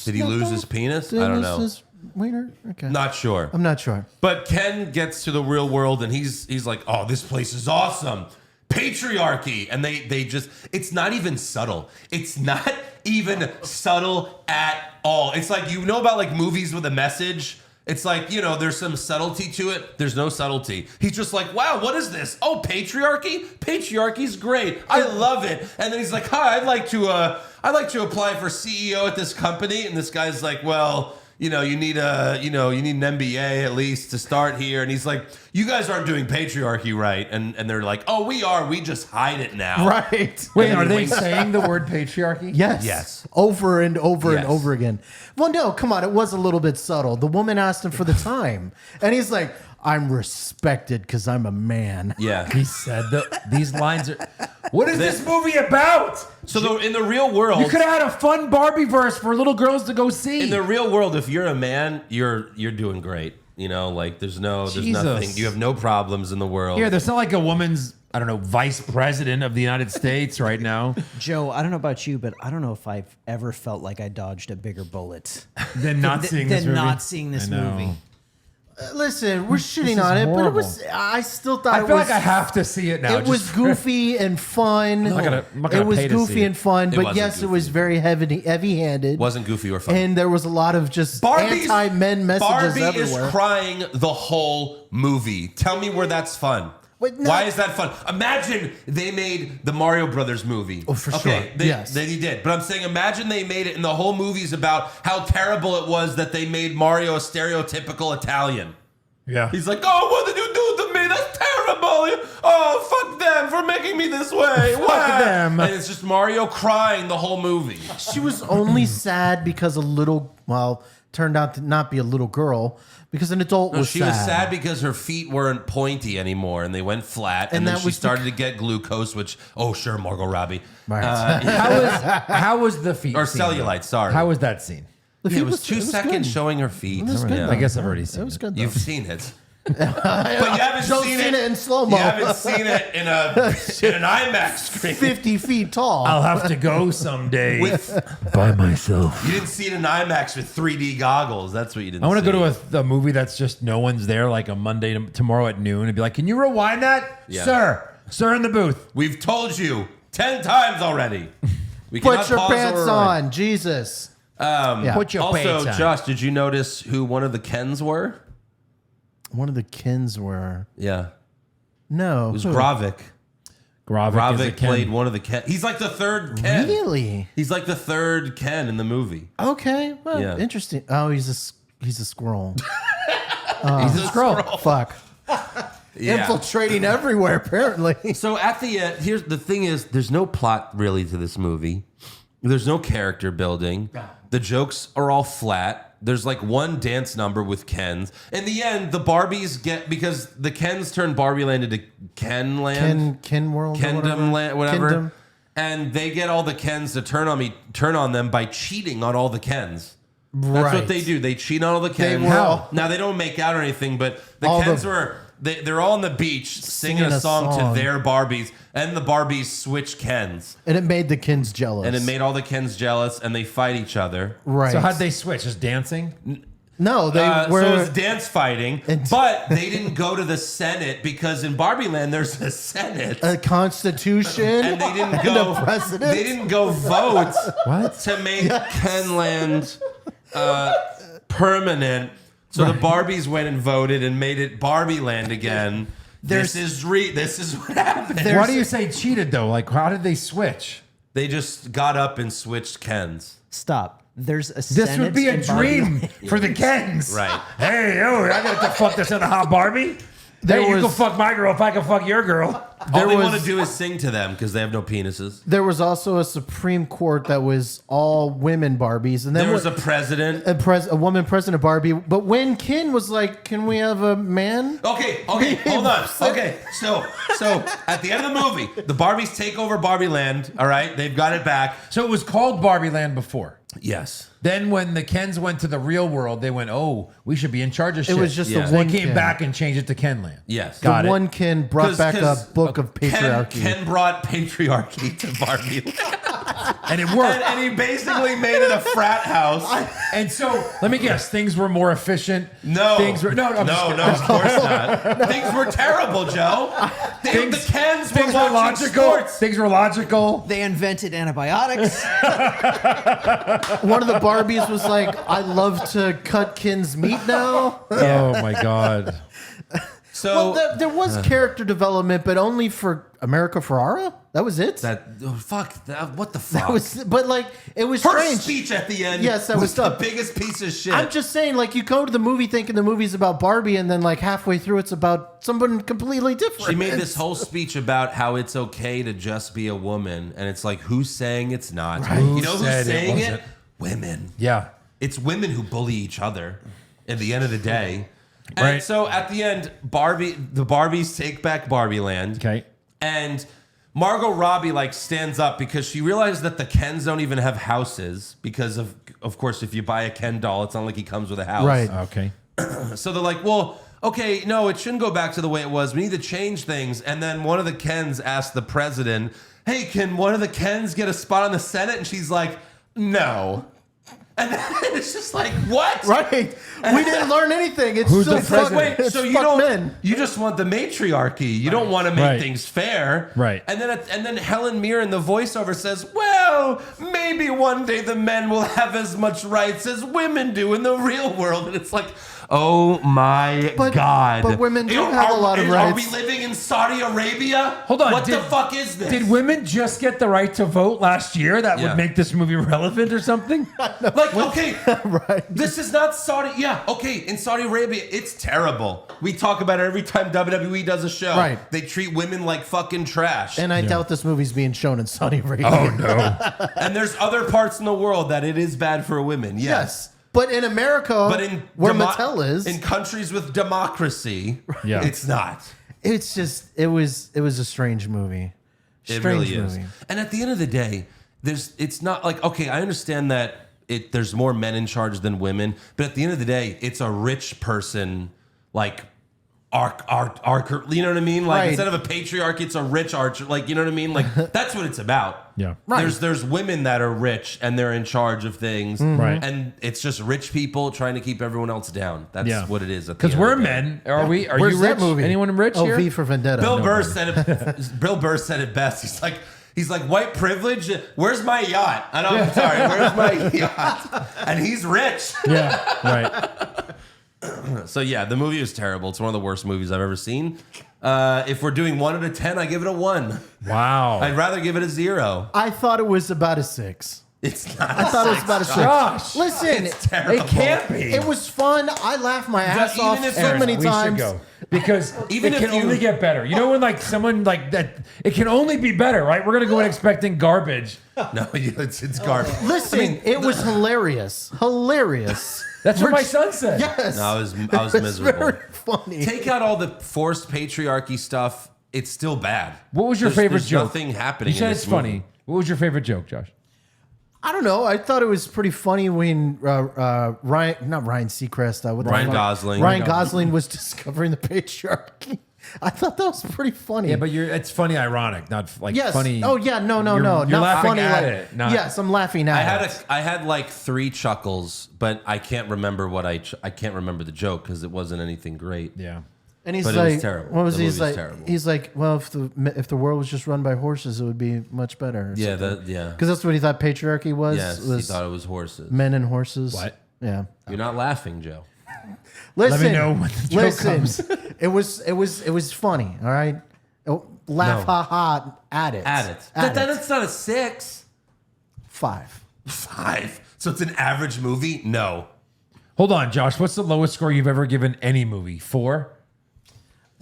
Did he lose his penis? I don't know. His wiener? Okay. Not sure. I'm not sure. But Ken gets to the real world and he's like, "Oh, this place is awesome. Patriarchy." And they just, it's not even subtle. It's not even subtle at all. It's like, about like movies with a message. It's like, there's some subtlety to it. There's no subtlety. He's just like, "Wow, what is this? Oh, patriarchy? Patriarchy's great. I love it." And then he's like, "Hi, I'd like to apply for CEO at this company." And this guy's like, "Well, you need an MBA at least to start here." And he's like, "You guys aren't doing patriarchy right." And they're like, "Oh, we are. We just hide it now." Right. Wait, are they saying the word patriarchy? Yes. Yes. Over and over and Yes. over again. Well, no, come on. It was a little bit subtle. The woman asked him for the time. And he's like, "I'm respected because I'm a man." Yeah. He said these lines are. What is this movie about? So in the real world, You could have had a fun Barbie verse for little girls to go see. in the real world, if you're a man, you're doing great. Like there's Jesus. nothing. You have no problems in the world. Here, there's not like a woman's, I don't know, vice president of the United States right now. Joe, I don't know about you, but I don't know if I've ever felt like I dodged a bigger bullet Than not seeing this than movie. not seeing this I know. movie. Listen, we're shitting is on it, but it horrible. was. I still thought I it feel was. like I have to see it now. It was just- goofy and fun. I'm not gonna It was pay to see goofy it. and fun, but wasn't yes, it goofy. was very heavy-handed. Wasn't goofy or fun. And there was a lot of just Barbie's- anti-men messages Barbie everywhere. is crying the whole movie. Tell me where that's fun. Wait, no. Why is that fun? Imagine they made the Mario Brothers movie. Oh, for sure. Okay, Yes. they did. But I'm saying, imagine they made it, and the whole movie's about how terrible it was that they made Mario a stereotypical Italian. Yeah. He's like, "Oh, what did you do to me? That's terrible. Oh, fuck them for making me this way. Fuck them." And it's just Mario crying the whole movie. She was only sad because turned out to not be a little girl, because an adult No, was she sad. was sad because her feet weren't pointy anymore and they went flat. And, And then that she was started to get glucose, which, oh, sure, Margot Robbie. Right. How was the feet? Or scene, cellulite, though? sorry. How was that scene? Yeah, it was 2 it was seconds good. showing her feet. It was good, Yeah. though. I guess I've already seen It was good. Though. You've seen it. But you haven't Joe's seen seen it in slow-mo. You haven't seen it in an IMAX screen. 50 feet tall. I'll have to go someday With, by myself. you didn't see it in IMAX with 3D goggles. That's what you didn't I want to see. go to a movie that's just no one's there, like a Monday tomorrow at noon, and be like, "Can you rewind that, Yeah. sir in the booth?" We've told you 10 times already. We Put cannot your pause or pants rewind. on, Jesus. Put your Also, pants on. Josh, did you notice who one of the Kens were? One of the Kens were Yeah. no. It was who? Gravik. Gravik is a Gravik Ken. played one of the Ken. He's like the third Ken. Really? He's like the third Ken in the movie. Okay. Well, Yeah. interesting. Oh, he's a squirrel. He's a scroll. Fuck. Infiltrating everywhere, apparently. So at the end, here's the thing: is there's no plot really to this movie. There's no character building. The jokes are all flat. There's like one dance number with Kens. In the end, the Barbies get, because the Kens turn Barbie Land into Kenland. Ken World. or Kendom Land, whatever. Kendom. And they get all the Kens to turn on them by cheating on all the Kens. That's Right. what they do. They cheat on all the Kens. were all- Now they don't make out or anything, but the All Kens the- they're all on the beach singing Singing a a song song. to their Barbies, and the Barbies switch Kens, And it made the Kens jealous. and it made all the Kens jealous, and they fight each other. right. So how'd they switch? Just dancing? No, they So it were. was dance fighting, but they didn't go to the Senate because in Barbie Land there's a Senate. A constitution And they didn't and go. a president. They didn't go vote What? to make Kenland permanent. So the Barbies went and voted and made it Barbie Land again. This is what happened. Why do you say cheated though? Like, how did they switch? They just got up and switched Kens. Stop. There's a This Senate would be a in Barbie dream Land. for the Kens. Right. Hey, yo, I got to fuck this other hot Barbie. There Hey, you was- can fuck my girl if I can fuck your girl. All they was- want to do is sing to them because they have no penises. There was also a Supreme Court that was all women Barbies, and then There was a president. a woman president Barbie. But when Ken was like, "Can we have a man?" Okay, hold on. Okay, so at the end of the movie, the Barbies take over Barbie Land. All right, they've got it back. So it was called Barbie Land before. Yes. Then when the Kens went to the real world, they went, oh, we should be in charge of shit. It was just Yeah. the They one came Ken. back and changed it to Kenland. Yes. Got the it. one Ken brought back a book of patriarchy. Ken brought patriarchy to Barbie Land. And it worked. And he basically made it a frat house. And so, let me guess, things were more efficient. No. Things were, I'm just No, kidding. of course not. Things were terrible, Joe. The Kens were Things were watching logical. sports. Things were logical. They invented antibiotics. One of the Barbies was like, "I love to cut Ken's meat now." Oh my God. So Well, there was character development, but only for America Ferrara. That was it. what the fuck? But like, it was Her strange. speech at the end. Yes, that was the tough. biggest piece of shit. I'm just saying, like, you go to the movie thinking the movie's about Barbie, and then like halfway through, it's about someone completely different. She made this whole speech about how it's okay to just be a woman, and it's like, who's saying it's not? You know who's said it saying it? wasn't? Women. Yeah. It's women who bully each other at the end of the day. And Right. so at the end, the Barbies take back Barbie Land. Okay. And Margot Robbie like stands up because she realized that the Kens don't even have houses because of course, if you buy a Ken doll, it's not like he comes with a house. Right. Okay. So they're like, well, okay, no, it shouldn't go back to the way it was. We need to change things. And then one of the Kens asked the president, hey, can one of the Kens get a spot on the Senate? And she's like, no. And then it's just like, what? Right. We didn't learn anything. It's Who's still the fuck, president? it's So you fuck don't, men. you just want the matriarchy. You don't want to make Right. things fair. Right. And then Helen Mirren, the voiceover, says, well, maybe one day the men will have as much rights as women do in the real world. And it's like, oh my God. But women do have a lot of Are rights. we living in Saudi Arabia? Hold on. What the fuck is this? Did women just get the right to vote last year that Yeah. would make this movie relevant or something? Like, okay, Right. this is not Saudi. Yeah, okay, in Saudi Arabia, it's terrible. We talk about it every time WWE does a show. Right. They treat women like fucking trash. And I doubt this movie's being shown in Saudi Arabia. Oh, no. And there's other parts in the world that it is bad for women. Yes. Yes. But in America, But in where Mattel is, in countries with democracy, Yeah. it's not. it's just it was a strange movie. It Strange really is. movie. And at the end of the day, it's not like, okay, I understand that there's more men in charge than women, but at the end of the day, it's a rich person like arc, you know what I mean? Like Right. instead of a patriarchy, it's a rich archer. Like, you know what I mean? Like that's what it's about. Yeah. Right. There's women that are rich and they're in charge of things. Right. And it's just rich people trying to keep everyone else down. That's Yeah. what it is. Because we're men. Are we? Are Where's you that rich? movie? Anyone rich Oh, here? V for Vendetta. Bill No. Burr said it best. He's like, white privilege? Where's my yacht? I'm sorry, where's my yacht? And he's rich. Yeah. Right. So yeah, the movie is terrible. It's one of the worst movies I've ever seen. If we're doing 1 out of 10, I give it a 1. Wow. I'd rather give it a 0. I thought it was about a 6. It's not. I thought it was about a 6. Josh. Listen, It's terrible. It can't be. it was fun. I laughed my ass Even off if so Aaron, many we times. should go because Even it if can you- only get better. You know when like someone like that, it can only be better, right? We're gonna go in expecting garbage. No, it's garbage. Listen, it was hilarious. Hilarious. That's what my son said. Yes. No, I was It was miserable. very funny. Take out all the forced patriarchy stuff. It's still bad. What was your There's- favorite there's joke? Nothing happening. You said in it's this movie. funny. What was your favorite joke, Josh? I don't know. I thought it was pretty funny when Ryan Seacrest, Ryan Gosling. Ryan Gosling was discovering the patriarchy. I thought that was pretty funny. Yeah, but it's funny, ironic, not like yes. funny. Oh yeah, no, You're not laughing funny. at like, it. Not, yes, I'm laughing at it. I had like 3 chuckles, but I can't remember I can't remember the joke because it wasn't anything great. Yeah. And he's But it like, was terrible. what was The he? He's movie's like, terrible. he's like, well, if the world was just run by horses, it would be much better. Yeah, Because yeah. that's what he thought patriarchy was. Yes, he was thought it was horses. men and horses. What? Yeah. You're not laughing, Joe. Listen, me know when the joke comes. it was funny. All right. Laugh, No. ha ha, at it. At it. At Then it. it's not a 6. 5. 5. So it's an average movie? No. Hold on, Josh. What's the lowest score you've ever given any movie? 4?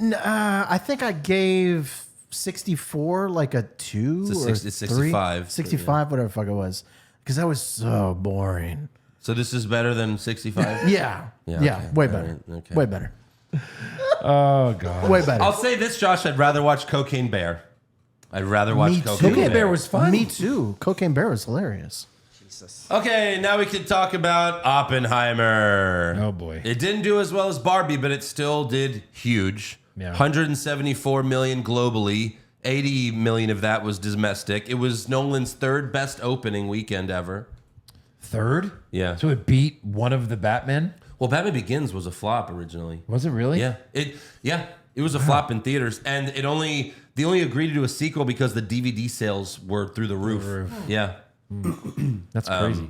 I think I gave 64 like a 2 It's a or 65. 65, whatever the fuck it was. Because that was so boring. So this is better than 65? Yeah. Yeah, okay. Way All better. right, okay. Way better. Oh, God. Way better. I'll say this, Josh. I'd rather watch Cocaine Bear. I'd rather watch Me Cocaine too. Cocaine Bear. Bear was fun. Me too. Cocaine Bear was hilarious. Okay, now we can talk about Oppenheimer. Oh, boy. It didn't do as well as Barbie, but it still did huge. Yeah. 174 million globally. 80 million of that was domestic. It was Nolan's 3rd best opening weekend ever. 3rd? Yeah. So it beat one of the Batman? Well, Batman Begins was a flop originally. Was it really? Yeah. It was a flop in theaters, and they only agreed to do a sequel because the DVD sales were through the roof. Yeah. That's crazy.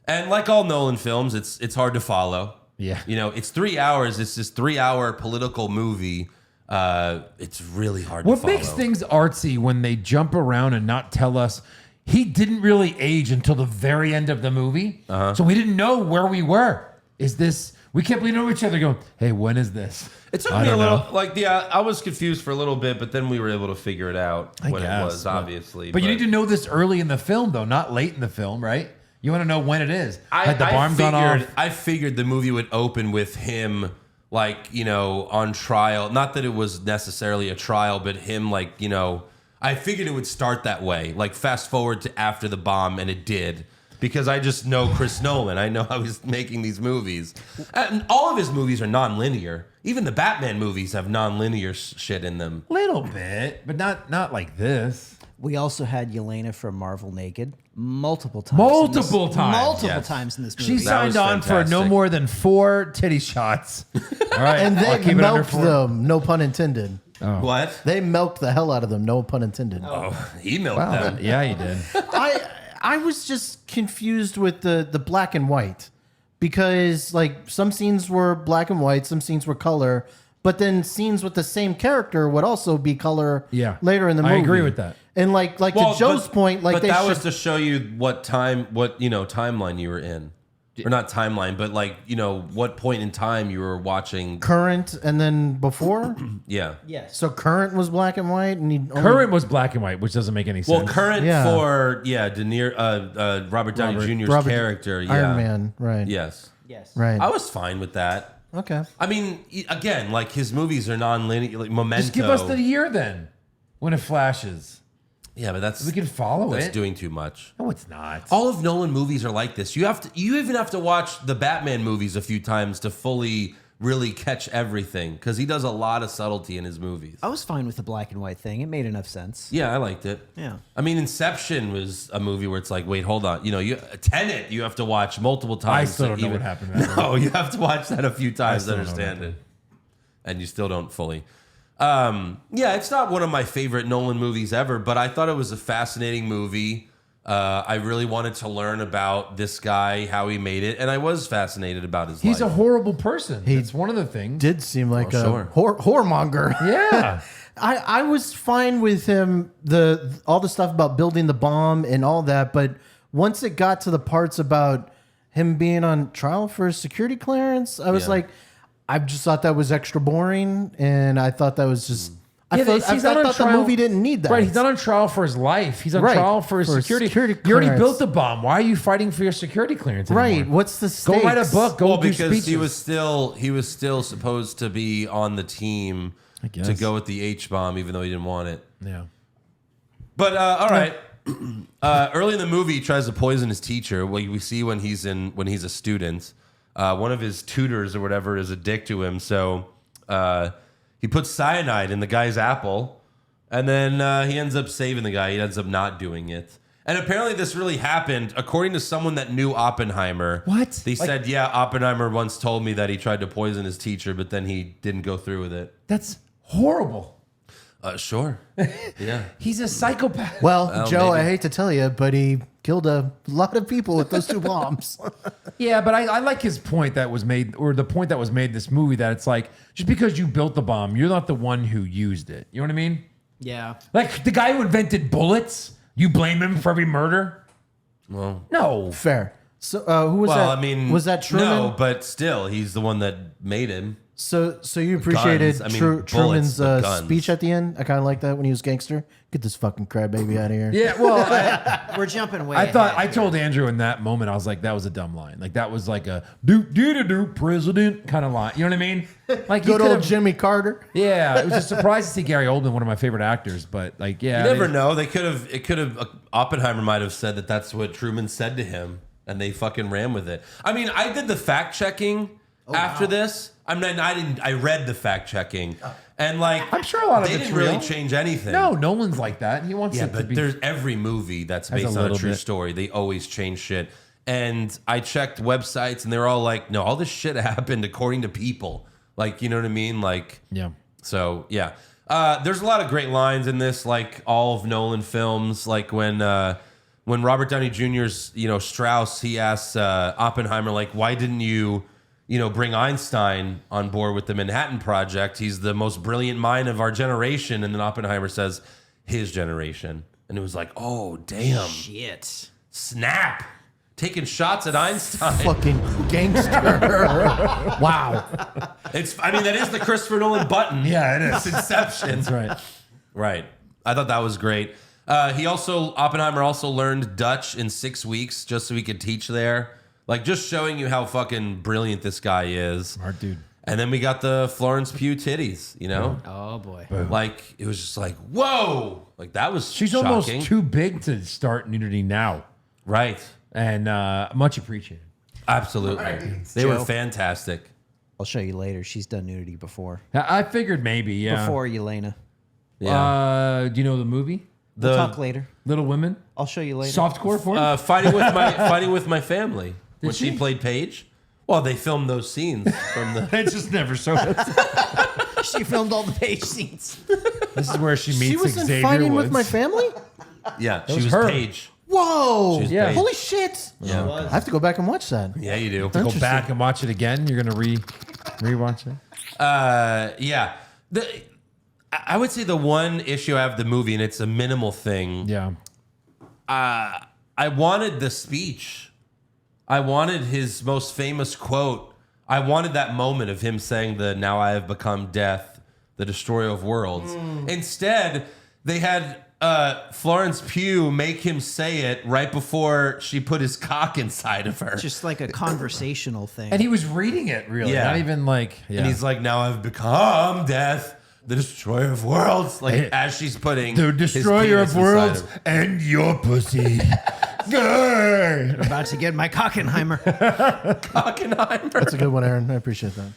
And like all Nolan films, it's hard to follow. Yeah. You know, it's 3 hours. It's this 3-hour political movie. It's really hard to What follow. makes things artsy when they jump around and not tell us he didn't really age until the very end of the movie? So we didn't know where we were. Is this... We kept leaning over each other going, hey, when is this? It took I me a don't little, know. I was confused for a little bit, but then we were able to figure it out I when guess, it was, but- obviously. But you need to know this early in the film, though, not late in the film, right? You want to know when it is. Had the bomb gone off? I figured the movie would open with him, like, you know, on trial. Not that it was necessarily a trial, but him, like, you know, I figured it would start that way. Like, fast forward to after the bomb, and it did. Because I just know Chris Nolan. I know how he's making these movies. And all of his movies are non-linear. Even the Batman movies have non-linear shit in them. Little bit, but not like this. We also had Yelena from Marvel naked multiple times. Multiple times. Multiple Yes. times in this She movie. signed was on for no fantastic. more than 4 titty shots. All right. And I'll they keep it under milked 4. them. No pun intended. What? They milked the hell out of them. No pun intended. Oh, he milked Wow. them. Yeah, you did. I was just confused with the black and white because like some scenes were black and white, some scenes were color, but then scenes with the same character would also be color. Yeah. Later in the movie, I agree with that. And like Well, to Joe's but- point, like but they that should, was to show you what timeline you were in, or not timeline, but like what point in time you were watching. current and then before. Yeah. Yes. So current was black and white, and he only, Current was black and white, which doesn't make any sense. Well, current Yeah. for De Niro, Robert Downey Jr.'s Robert- character, yeah. Iron Man, right? Yes, Yes. Right. I was fine with that. Okay. I mean, again, like his movies are non-linear, like Memento. Just give us the year then, when it flashes. Yeah, but that's We can follow that's it. doing too much. No, it's not. All of Nolan movies are like this. You even have to watch the Batman movies a few times to fully really catch everything because he does a lot of subtlety in his movies. I was fine with the black and white thing. It made enough sense. Yeah, I liked it. Yeah. I mean, Inception was a movie where it's like, wait, hold on. Tenet, you have to watch multiple times. I still don't know even- what happened to that No, you have to watch that a few times to still don't know what understand it. And you still don't fully. Yeah, it's not one of my favorite Nolan movies ever, but I thought it was a fascinating movie. I really wanted to learn about this guy, how he made it, and I was fascinated about his He's a life. horrible person. It's one of the things. Did seem like sure. a whoremonger. Yeah. I was fine with him all the stuff about building the bomb and all that, but once it got to the parts about him being on trial for his security clearance, I was Yeah. like, I just thought that was extra boring, and I thought that was just. I Yeah, thought, he's I not on thought the trial- movie didn't need that. Right, he's not on trial for his life. He's on Right, trial for his for his security. security You already clearance. built the bomb. Why are you fighting for your security clearance anymore? Right. What's the Go stakes? write a book. Go Well, do because speeches. he was still supposed to be on the team guess. to go with the H bomb, even though he didn't want it. Yeah. But all right. Early in the movie, he tries to poison his teacher. We see when he's a student. One of his tutors or whatever is a dick to him, so He puts cyanide in the guy's apple, and then he ends up saving the guy. He ends up not doing it. And apparently this really happened, according to someone that knew Oppenheimer. What? They said, yeah, Oppenheimer once told me that he tried to poison his teacher, but then he didn't go through with it. That's horrible. Sure. Yeah. He's a psychopath. Well, Joe, maybe. I hate to tell you, but he killed a lot of people with those 2 bombs. Yeah, but I like his point that was made, or the point that was made in this movie, that it's like, just because you built the bomb, you're not the one who used it. You know what I mean? Yeah. Like the guy who invented bullets, you blame him for every murder? Well, No. Fair. So who was that? well, I mean, was that Truman? No, but still, he's the one that made him. So you appreciated Guns. I mean, bullets, Truman's but guns. speech at the end? I kind of like that when he was gangster. Get this fucking crybaby out of here. Yeah, well, We're jumping way I thought ahead I told Andrew in that moment, I was like, that was a dumb line. Like that was like a do president kind of line. You know what I mean? Like Good you old could've- Jimmy Carter. Yeah, it was a surprise to see Gary Oldman, one of my favorite actors. But like, yeah, You never know. It could have, Oppenheimer might have said that that's what Truman said to him, and they fucking ran with it. I mean, I did the fact checking after this. I mean, I read the fact checking, and like, I'm sure a lot of they it's didn't really real. change anything. No, Nolan's like that. He wants Yeah, it to but be. there's every movie that's Has a based on a little true bit. story. They always change shit. And I checked websites, and they're all like, no, all this shit happened according to people. Like, you know what I mean? Like, Yeah. so yeah. There's a lot of great lines in this, like all of Nolan films. Like when Robert Downey Jr.'s, Strauss, he asks Oppenheimer, like, why didn't you, bring Einstein on board with the Manhattan Project? He's the most brilliant mind of our generation. And then Oppenheimer says, his generation. And it was like, oh, damn. Shit. Snap. Taking shots at Einstein. Fucking gangster. Wow. That is the Christopher Nolan button. Yeah, it is. It's Inception. That's right. Right. I thought that was great. Oppenheimer also learned Dutch in 6 weeks just so he could teach there. Like, just showing you how fucking brilliant this guy is. Smart dude. And then we got the Florence Pugh titties, Oh boy. Like, it was just like, whoa. Like, that was She's shocking. almost too big to start nudity now, Right. and much appreciated. Absolutely. They were Joe. fantastic. I'll show you later. She's done nudity before. I figured maybe, yeah. Before Yelena. Yeah. Do you know the movie We'll talk later. Little Women? I'll show you later. Softcore porn? Fighting with my family. When she she? played Paige. Well, they filmed those scenes from the. It just never showed us. She filmed all the page scenes. This is where she meets She was in Xavier Fighting Woods. with My Family? Yeah, she was was her. Paige. Whoa. She's Yeah. Paige. Holy shit. Yeah. I have to go back and watch that. Yeah, you do. Go back and watch it again. You're gonna rewatch it. Yeah. I would say the one issue I have with the movie, and it's a minimal thing. Yeah. I wanted the speech. I wanted his most famous quote. I wanted that moment of him saying "Now I have become death, the destroyer of worlds." Instead, they had Florence Pugh make him say it right before she put his cock inside of her. Just like a conversational thing. And he was reading it, really. Yeah. Not even like. Yeah. And he's like, "Now I've become death, the destroyer of worlds." Like, Hey, as she's putting the his destroyer penis of inside worlds him. and your pussy. Good. About to get my Cockenheimer. Oppenheimer. That's a good one, Aaron. I appreciate that.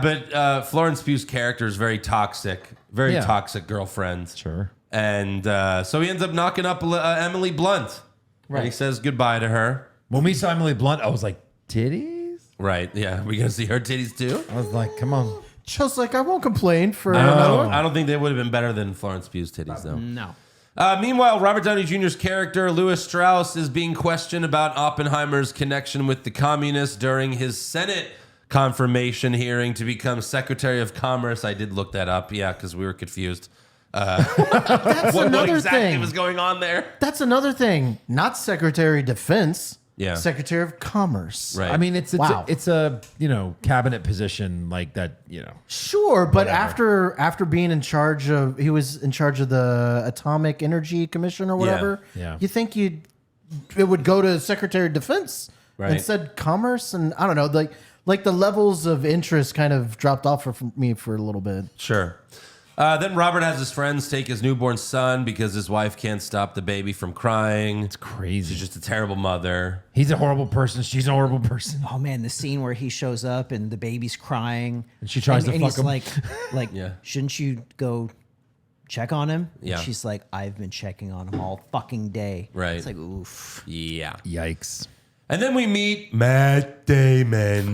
But Florence Pugh's character is very toxic, Yeah. toxic girlfriend. Sure. And so he ends up knocking up Emily Blunt. Right. And he says goodbye to her. When we saw Emily Blunt, I was like, titties? Right. Yeah. We're going to see her titties too? I was like, come on. Joe's like, I won't complain for I another one. don't think they would have been better than Florence Pugh's titties, though. No. Meanwhile, Robert Downey Jr.'s character, Louis Strauss, is being questioned about Oppenheimer's connection with the communists during his Senate confirmation hearing to become Secretary of Commerce. I did look that up, yeah, because we were confused. That's What another exactly thing. was going on there? That's another thing. Not Secretary of Defense. Yeah. Secretary of Commerce. Right. I mean, it's Wow. it's a cabinet position like that, Sure, but after being in charge of, he was in charge of the Atomic Energy Commission or whatever. Yeah. You think it would go to Secretary of Defense Right. instead Commerce, and I don't know, like the levels of interest kind of dropped off for me for a little bit. Sure. Then Robert has his friends take his newborn son because his wife can't stop the baby from crying. It's crazy. She's just a terrible mother. He's a horrible person. She's a horrible person. Oh man, the scene where he shows up and the baby's crying, And she tries to and fuck he's him. like, Yeah. shouldn't you go check on him? And Yeah. she's like, I've been checking on him all fucking day. Right. It's like, oof. Yeah. Yikes. And then we meet Matt Damon,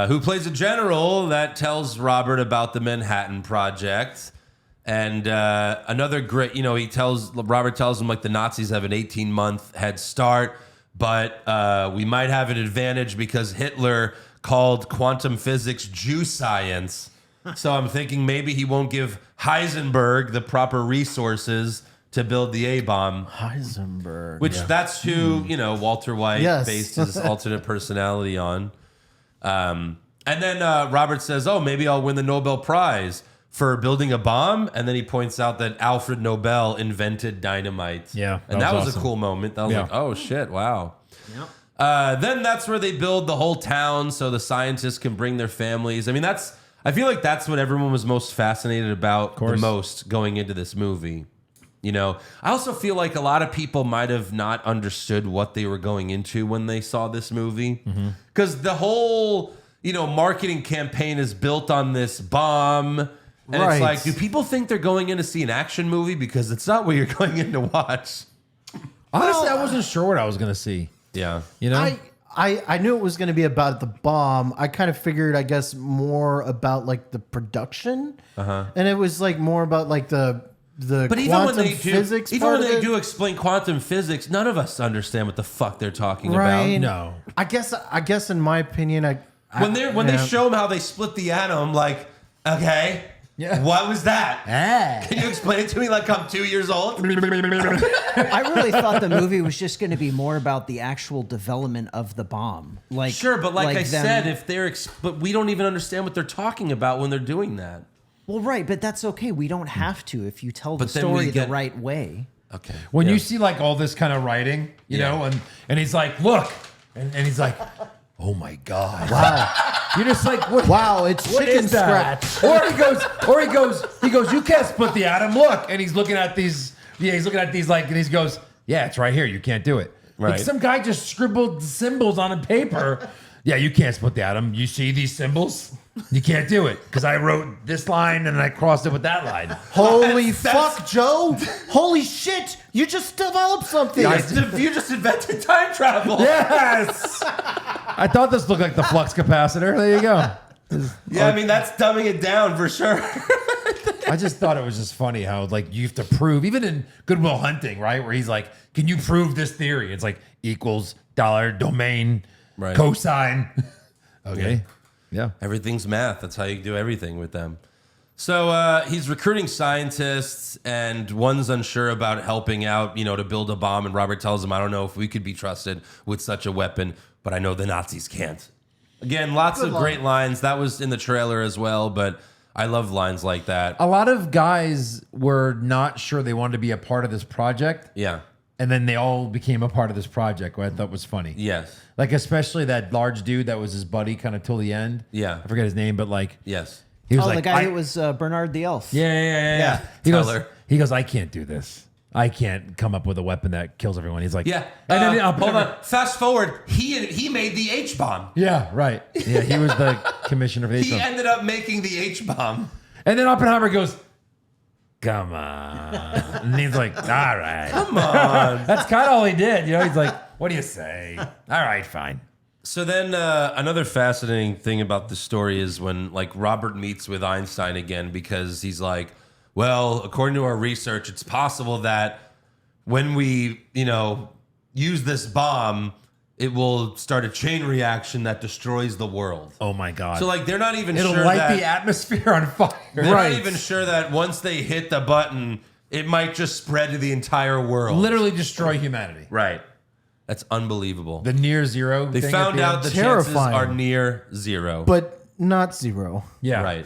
who plays a general that tells Robert about the Manhattan Project. And another great, Robert tells him like the Nazis have an 18-month head start, but we might have an advantage because Hitler called quantum physics Jew science. So I'm thinking maybe he won't give Heisenberg the proper resources to build the A-bomb. Heisenberg. Which that's who, Walter White Yes. based his alternate personality on. And then Robert says, oh, maybe I'll win the Nobel Prize for building a bomb. And then he points out that Alfred Nobel invented dynamite. Yeah, And that was awesome. a cool moment. I was Yeah. like, oh, shit, wow. Then that's where they build the whole town so the scientists can bring their families. I mean, I feel like that's what everyone was most fascinated about the most going into this movie. I also feel like a lot of people might have not understood what they were going into when they saw this movie. Because the whole, marketing campaign is built on this bomb. And Right. it's like, do people think they're going in to see an action movie? Because it's not what you're going in to watch. Honestly, I wasn't sure what I was going to see. Yeah. I knew it was going to be about the bomb. I kind of figured, I guess, more about like the production, and it was like more about like the But even quantum when they physics. even when they do explain quantum physics, none of us understand what the fuck they're talking Right. about. No. I guess in my opinion, When they show them how they split the atom, like, okay, what was that? Can you explain it to me like I'm 2 years old? I really thought the movie was just going to be more about the actual development of the bomb. Like, Sure, but like I them- said, if they're but we don't even understand what they're talking about when they're doing that. well, right, but that's okay. We don't have to if you tell the But then we story the get- right way. Okay. When Yeah. you see like all this kind of writing, you Yeah. know, and he's like, look, and he's like, oh my God. Wow. You're just like, what? Wow, it's What chicken is that? scratch. Or he goes, you can't split the atom. Look. And he's looking at these, he's looking at these like, and he goes, yeah, it's right here. You can't do it. Like Right. some guy just scribbled symbols on a paper. Yeah, you can't split the atom. You see these symbols? You can't do it because I wrote this line and I crossed it with that line. Holy fuck, Joe! Holy shit! You just developed something. You just invented time travel. Yes. I thought this looked like the flux capacitor. There you go. Yeah, I mean that's dumbing it down for sure. I just thought it was just funny how like you have to prove, even in Good Will Hunting, right? Where he's like, can you prove this theory? It's like equals dollar domain Right. cosine. Okay. Yeah. Everything's math. That's how you do everything with them. So he's recruiting scientists, and one's unsure about helping out, to build a bomb. And Robert tells him, I don't know if we could be trusted with such a weapon, but I know the Nazis can't. Again, lots of great lines. That was in the trailer as well, but I love lines like that. A lot of guys were not sure they wanted to be a part of this project. Yeah. And then they all became a part of this project, what I thought was funny. Yes. Like, especially that large dude that was his buddy kind of till the end. Yeah. I forget his name, but like, Yes. he was Oh, like, the guy that was Bernard the Elf. Yeah. Teller. He goes, I can't do this. I can't come up with a weapon that kills everyone. He's like, Yeah. And then Hold on. Fast forward. He made the H bomb. Yeah, right. Yeah, he was the commissioner of the He H-bomb. ended up making the H bomb. And then Oppenheimer goes, come on. And he's like, all right. Come on. That's kind of all he did. He's like, what do you say? All right, fine. So then another fascinating thing about the story is when like Robert meets with Einstein again, because he's like, well, according to our research, it's possible that when we, use this bomb, it will start a chain reaction that destroys the world. Oh my God. So like they're not even It'll sure light that the atmosphere on fire. they're not even sure that once they hit the button, it might just spread to the entire world. Literally destroy humanity. Right. That's unbelievable. The near zero. They thing at found the out end. the chances Terrifying. are near zero. but not zero. Yeah. Right.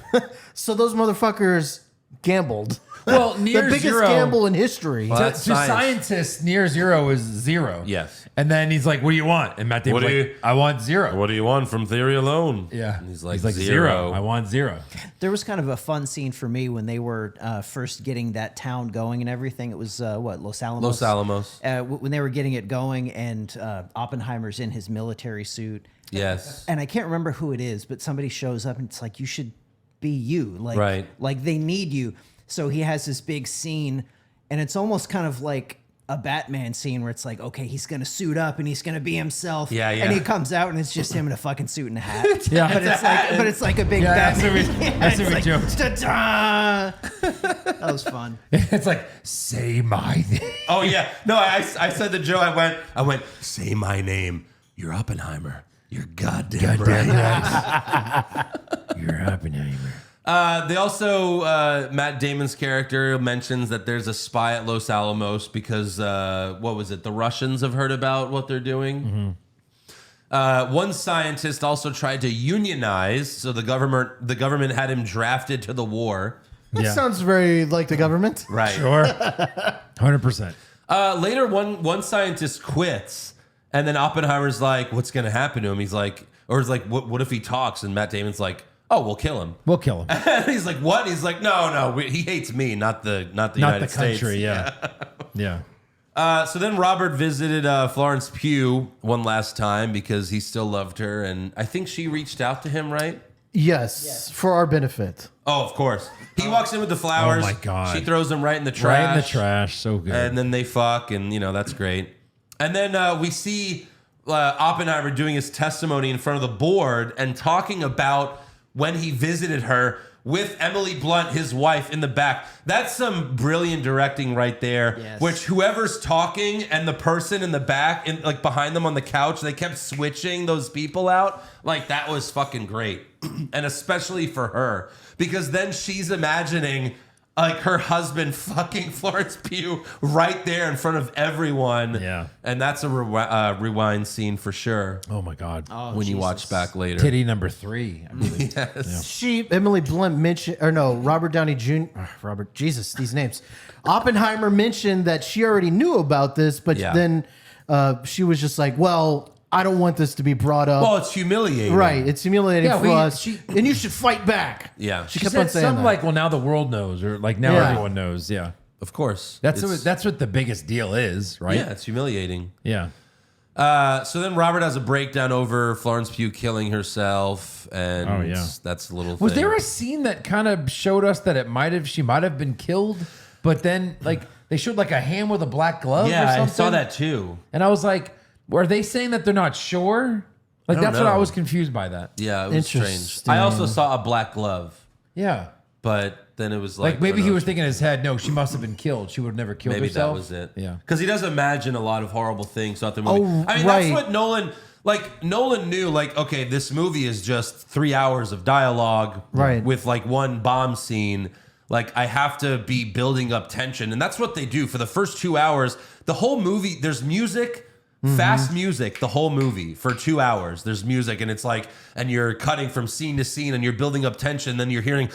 So those motherfuckers gambled. Well, The near biggest zero. gamble in history. Well, To that's science. scientists, near zero is 0. Yes. And then he's like, "What do you want?" And Matt Damon's What do like, you- "I want 0." What do you want from theory alone? Yeah. And he's like, 0. I want 0. There was kind of a fun scene for me when they were first getting that town going and everything. It was Los Alamos. Los Alamos. When they were getting it going, and Oppenheimer's in his military suit. Yes. And I can't remember who it is, but somebody shows up and it's like, you should be you. Like, Right. like they need you. So he has this big scene, and it's almost kind of like a Batman scene where it's like, okay, he's gonna suit up and he's gonna be himself. Yeah, yeah. And he comes out and it's just him in a fucking suit and a hat. Yeah. but it's like a big Yeah, Batman. that's what we It's like, joked. "Ta-da!" That was fun. It's like, say my name. Oh yeah. No, I said the joke. I went, say my name. You're Oppenheimer. You're goddamn right. You're Oppenheimer. They also, Matt Damon's character mentions that there's a spy at Los Alamos because, what was it? The Russians have heard about what they're doing. One scientist also tried to unionize, so the government had him drafted to the war. That Yeah. sounds very like the government. Right. Sure. 100%. Later, one scientist quits, and then Oppenheimer's like, "What's going to happen to him?" He's like, or he's like, "What if he talks?" And Matt Damon's like, "Oh, we'll kill him." We'll kill him. And he's like, "What?" He's like, "No, he hates me, not the Not United the States." country. Yeah. Yeah. So then Robert visited Florence Pugh one last time because he still loved her, and I think she reached out to him, right? Yes, for our benefit. Oh, of course. He walks in with the flowers. Oh my God. She throws them right in the trash. Right in the trash. So good. And then they fuck, and that's great. And then we see Oppenheimer doing his testimony in front of the board and talking about when he visited her with Emily Blunt, his wife, in the back. That's some brilliant directing right there. Yes. Which whoever's talking and the person in the back, like behind them on the couch, they kept switching those people out. Like, that was fucking great. And especially for her, because then she's imagining like her husband fucking Florence Pugh right there in front of everyone. Yeah. And that's a rewind scene for sure oh my God. when you watch back later. Titty number 3. I believe. Yes. Emily Blunt mentioned, or no, Robert Downey Jr. Robert, Jesus, these names. Oppenheimer mentioned that she already knew about this, but Yeah. then she was just like, well, I don't want this to be brought up. Well, it's humiliating. Right, it's humiliating Yeah, for us, she- and you should fight back. Yeah. She She kept said on saying something that. like, well, now the world knows, or like now Yeah. everyone knows. Yeah. Of course. That's It's- what the biggest deal is, right? Yeah, it's humiliating. Yeah. So then Robert has a breakdown over Florence Pugh killing herself, and Oh, yeah. that's a little Was thing. there a scene that kind of showed us that she might have been killed, but then like they showed like a hand with a black glove? or Yeah, I something? saw that too. and I was like, were they saying that they're not sure? Like I don't that's what I know. was confused by that. Yeah, it was strange. Interesting. I also saw a black glove, Yeah. but then it was Like like maybe oh, he no, was thinking in his head, no, she must have been killed. She would have never killed maybe herself. that was it. Yeah. Because he does imagine a lot of horrible things throughout the movie. Oh, I mean, right. that's what Nolan knew, like, okay, this movie is just 3 hours of dialogue Right. with like one bomb scene. Like, I have to be building up tension. And that's what they do for the first 2 hours. The whole movie, there's music, fast music, the whole movie for 2 hours. There's music, and it's like, and you're cutting from scene to scene and you're building up tension. Then you're hearing,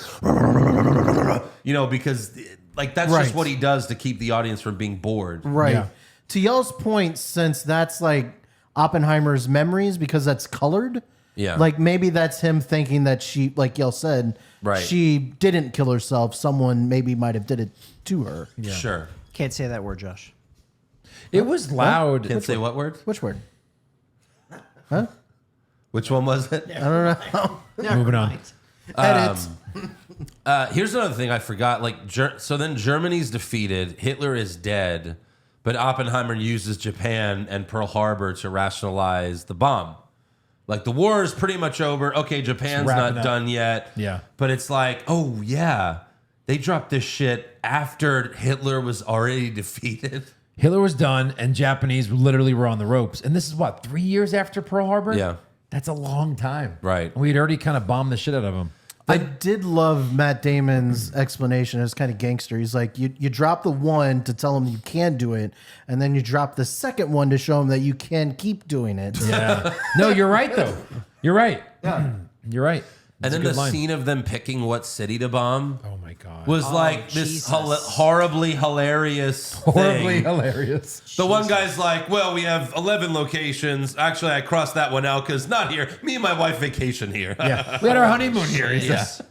because like that's Right. just what he does to keep the audience from being bored. Right. Yeah. To y'all's point, since that's like Oppenheimer's memories because that's colored. Yeah. Like maybe that's him thinking that she, like y'all said, Right. she didn't kill herself. Someone maybe might have did it to her. Sure. Can't say that word, Josh. It was loud. Can't say what word? Which word? Which one was it? I don't know. Moving on. Edit. Here's another thing I forgot. Like, so then Germany's defeated. Hitler is dead, but Oppenheimer uses Japan and Pearl Harbor to rationalize the bomb. Like, the war is pretty much over. Okay, Japan's wrapping not up. done yet. Yeah. But it's like, oh yeah, they dropped this shit after Hitler was already defeated. Hitler was done, and Japanese literally were on the ropes. And this is what, 3 years after Pearl Harbor? Yeah. That's a long time. Right. We'd already kind of bombed the shit out of them. I did love Matt Damon's explanation. It was kind of gangster. He's like, you drop the one to tell him you can do it, and then you drop the second one to show him that you can keep doing it. Yeah. No, you're right, though. You're right. Yeah. You're right. And then a good the line. scene of them picking what city to bomb Oh my god. was like this Jesus. horribly hilarious horribly thing. hilarious. The one guy's like, well, we have 11 locations. Actually, I crossed that one out because not here. Me and my wife vacation here. Yeah. We had our honeymoon here. He Yeah. says.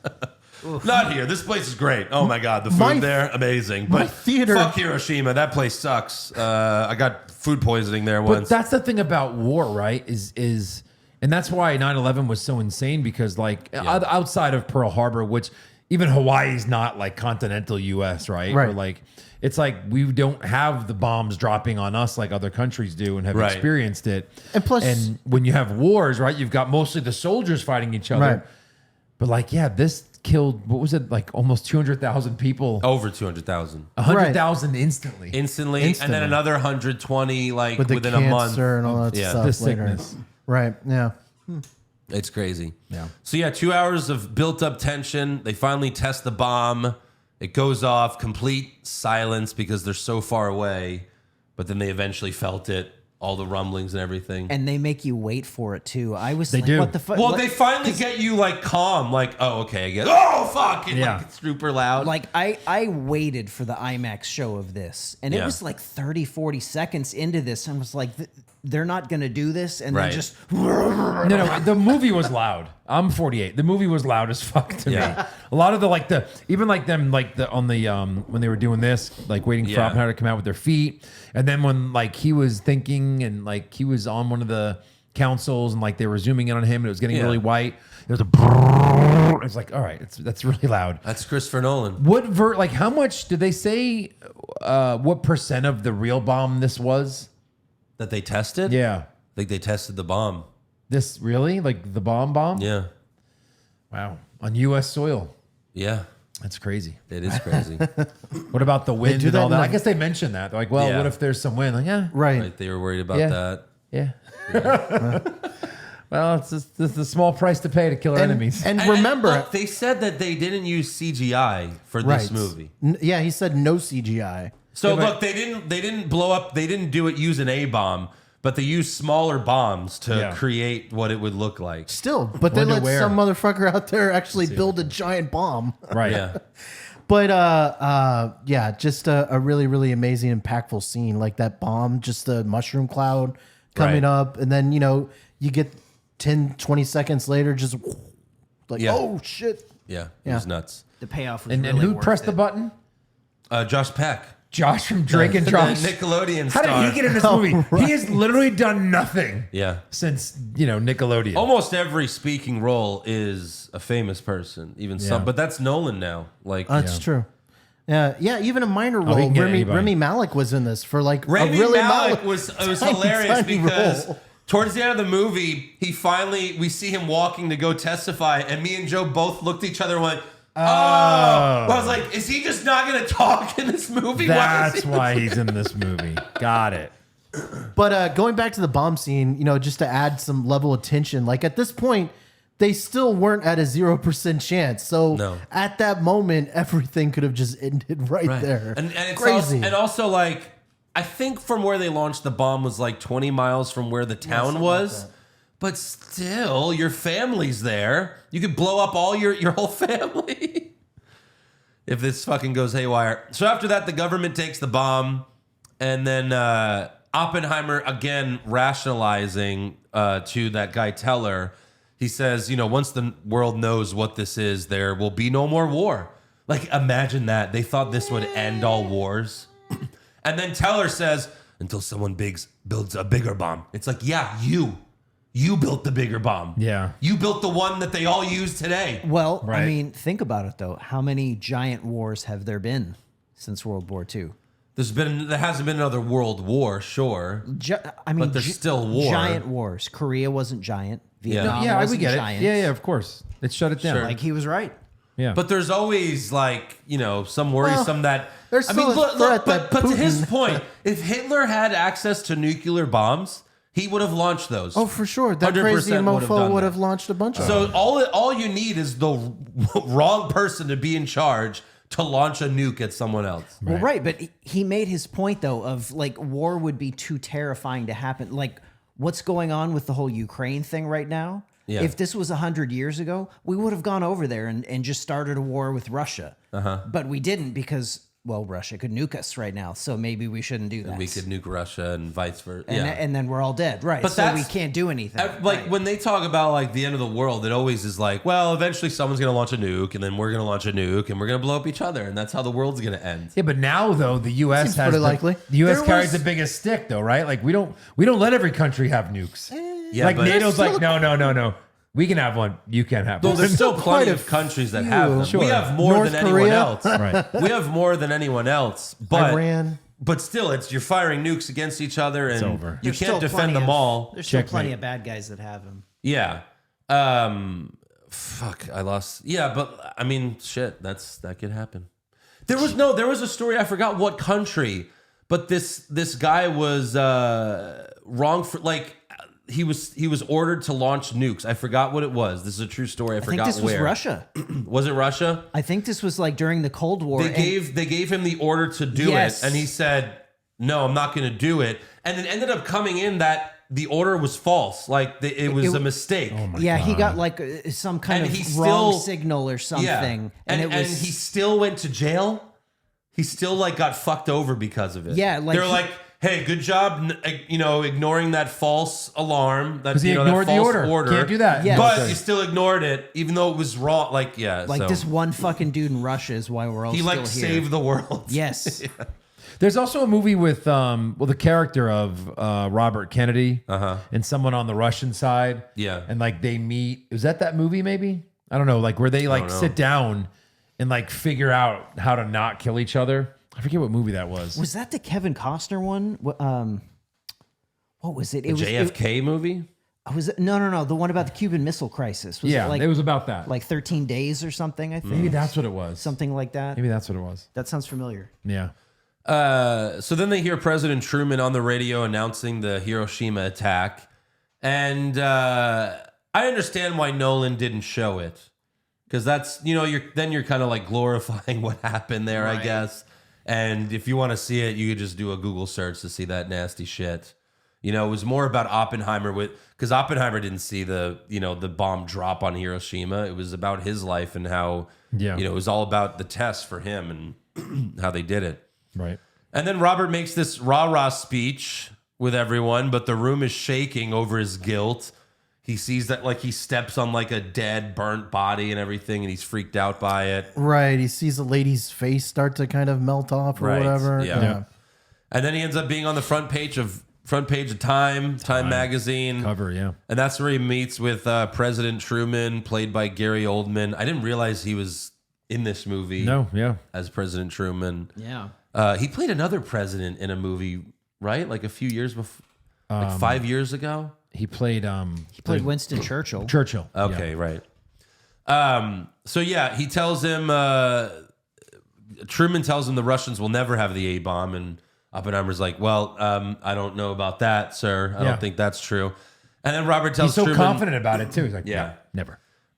Not here. This place is great. Oh my God. The food My- there, amazing. my But theater- fuck Hiroshima. That place sucks. I got food poisoning there But once. that's the thing about war, right? Is and that's why 9/11 was so insane because like outside of Pearl Harbor, which even Hawaii's not like continental US, right? Right. Or like it's like we don't have the bombs dropping on us like other countries do and have Right. experienced it. And plus- and when you have wars, right, you've got mostly the soldiers fighting each other. Right. But like, yeah, this killed what was it, like almost 200,000 people, Over 200,000. 100,000 instantly. Instantly. And then another 120 like With the within a month. cancer and all that Yeah. stuff. The later. sickness. Right. Yeah. It's crazy. Yeah. So yeah, 2 hours of built up tension. They finally test the bomb. It goes off, complete silence because they're so far away. But then they eventually felt it, all the rumblings and everything. And they make you wait for it too. I was They like, do. what the fuck? well, they finally get you like calm, like, oh, okay, I guess. Oh, fuck. And, Yeah. like, it's super loud. Like I waited for the IMAX show of this, and Yeah. it was like 30, 40 seconds into this. I was like, they're not going to do this. And Right. then just, No, the movie was loud. I'm 48. The movie was loud as fuck to Yeah. me. A lot of the even like them like the on the when they were doing this, like waiting for Yeah. Oppenheimer to come out with their feet, and then when like he was thinking and like he was on one of the councils and like they were zooming in on him and it was getting Yeah. really white. There was a. It's like all right, that's really loud. That's Christopher Nolan. Like how much did they say? What percent of the real bomb this was? That they tested? Yeah, I think they tested the bomb. this really like the bomb. Yeah. Wow, on U.S. soil. Yeah. That's crazy. It is crazy. What about the wind do and that all in that? the- I guess they mentioned that. They're like, well, Yeah. what if there's some wind? Like, yeah, Right. Right. They were worried about Yeah. that. yeah. Well, it's a small price to pay to kill our enemies. And remember, look, they said that they didn't use CGI for this right. movie. Yeah, he said no CGI. So look, they didn't blow up. They didn't do it use an A bomb, but they used smaller bombs to Yeah. create what it would look like. Still, but they Wonder let where. some motherfucker out there actually build a giant bomb. Right. Yeah. But yeah, just a really, really amazing, impactful scene. Like that bomb, just the mushroom cloud coming Right. up, and then you get 10, 20 seconds later, just like Yeah. oh shit. Yeah. It Yeah. was nuts. the payoff was And really who worth pressed it. the button? Josh Peck. Josh from Drake and The Josh. Nickelodeon How star. did he get in this movie? He has literally done nothing Yeah. since Nickelodeon. Almost every speaking role is a famous person, even some. Yeah. But that's Nolan now. Like That's true. Yeah, even a minor he role. can get Rami anybody. Malek was in this for like Rami a really Malek was tiny, hilarious tiny because role. towards the end of the movie, we see him walking to go testify, and me and Joe both looked at each other and went, "Oh!" Well, I was like, "Is he just not going to talk in this movie?" That's why he's in this movie. Got it. But going back to the bomb scene, just to add some level of tension, like at this point, they still weren't at a 0% chance. So No. at that moment, everything could have just ended right there. And it's crazy. also like, I think from where they launched the bomb was like 20 miles from where the town was. But still, your family's there. You could blow up all your whole family if this fucking goes haywire. So after that, the government takes the bomb, and then Oppenheimer again rationalizing to that guy Teller. He says, once the world knows what this is, there will be no more war. Like, imagine that. They thought this would end all wars. And then Teller says, until someone builds a bigger bomb. It's like, yeah, you built the bigger bomb. Yeah. You built the one that they all use today. Well, I Right. mean, think about it though. How many giant wars have there been since World War II? There hasn't been another world war, sure. But there's still war. Giant wars. Korea wasn't giant. Vietnam Yeah, we wasn't get it. giant. Yeah, of course. It shut it down. Sure. Like he was right. Yeah. But there's always like, some worrisome that there's still a threat that but to his Putin- point, if Hitler had access to nuclear bombs, he would have launched those. Oh, for sure. That 100% crazy would have done mofo would that. have launched a bunch of So them. all you need is the wrong person to be in charge to launch a nuke at someone else. Well, right, but he made his point though of like war would be too terrifying to happen. Like what's going on with the whole Ukraine thing right now? Yeah. If this was 100 years ago, we would have gone over there and just started a war with Russia. But we didn't because, well, Russia could nuke us right now. So maybe we shouldn't do that. We could nuke Russia and vice versa. And then we're all dead. Right. But so we that's- can't do anything. Like Right. when they talk about like the end of the world, it always is like, well, eventually someone's going to launch a nuke and then we're going to launch a nuke and we're going to blow up each other. And that's how the world's going to end. Yeah, but now though the U.S. Seems has pretty the, likely. the U.S. There carries was- the biggest stick though, right? Like we don't let every country have nukes. Yeah, like but- NATO's like no. We can have one. You can't have Well, one. there's still quite plenty a of countries that few. have them. Sure. We have more North than anyone Korea. else. Right. We have more than anyone else. But Iran. But still, you're firing nukes against each other, and over. you There's can't still defend plenty them of- all. There's still Checkmate. plenty of bad guys that have them. Yeah. Fuck, I lost. Yeah, but I mean, shit, that could happen. There was a story, I forgot what country, but this guy was wrong for like he was ordered to launch nukes. I forgot what it was. This is a true story. I I think forgot this was where. Russia. Was it Russia? I think this was like during the Cold War. They gave him the order to do Yes. it, and he said, "No, I'm not going to do it." And it ended up coming in that the order was false, like it was a mistake. yeah, he got like some kind And of he wrong still- signal or something, and it was. he still went to jail. He still like got fucked over because of it. Yeah, like they're he- like, "Hey, good job, ignoring that false alarm. That 'Cause he that ignored the false order. Can't do that. Yeah. But you still ignored it, even though it was wrong. Like, yeah, like so this one fucking dude in Russia is why we're all he still like here. saved the world. Yes. There's also a movie with the character of Robert Kennedy and someone on the Russian side. Yeah. And like they meet. Was that movie maybe? I don't know. Like where they like sit down and like figure out how to not kill each other. I forget what movie that was. Was that the Kevin Costner one? What was it? It was JFK movie. Was it, no. The one about the Cuban Missile Crisis. Was Yeah, it like it was about that. like 13 days or something? I think Maybe that's what it was. something like that. Maybe that's what it was. That sounds familiar. Yeah. So then they hear President Truman on the radio announcing the Hiroshima attack. And I understand why Nolan didn't show it. Because that's, you're kind of like glorifying what happened there, I guess. And if you want to see it, you could just do a Google search to see that nasty shit. It was more about Oppenheimer because Oppenheimer didn't see the bomb drop on Hiroshima. It was about his life and how, it was all about the test for him and how they did it. Right. And then Robert makes this rah-rah speech with everyone, but the room is shaking over his guilt. He sees that like he steps on like a dead, burnt body and everything, and he's freaked out by it. Right. He sees a lady's face start to kind of melt off or Right, whatever. yeah. And then he ends up being on the front page of Time magazine. Cover, yeah. And that's where he meets with President Truman, played by Gary Oldman. I didn't realize he was in this movie. No, yeah. As President Truman. Yeah. He played another president in a movie, right? Like a few years before, like 5 years ago. He played He played Winston Churchill. Churchill. Okay, right. So yeah, he tells him Truman tells him the Russians will never have the A bomb, and Oppenheimer's like, "Well, I don't know about that, sir. I Yeah. don't think that's true." And then Robert tells He's so Truman, confident about it too. He's like, Yeah. no,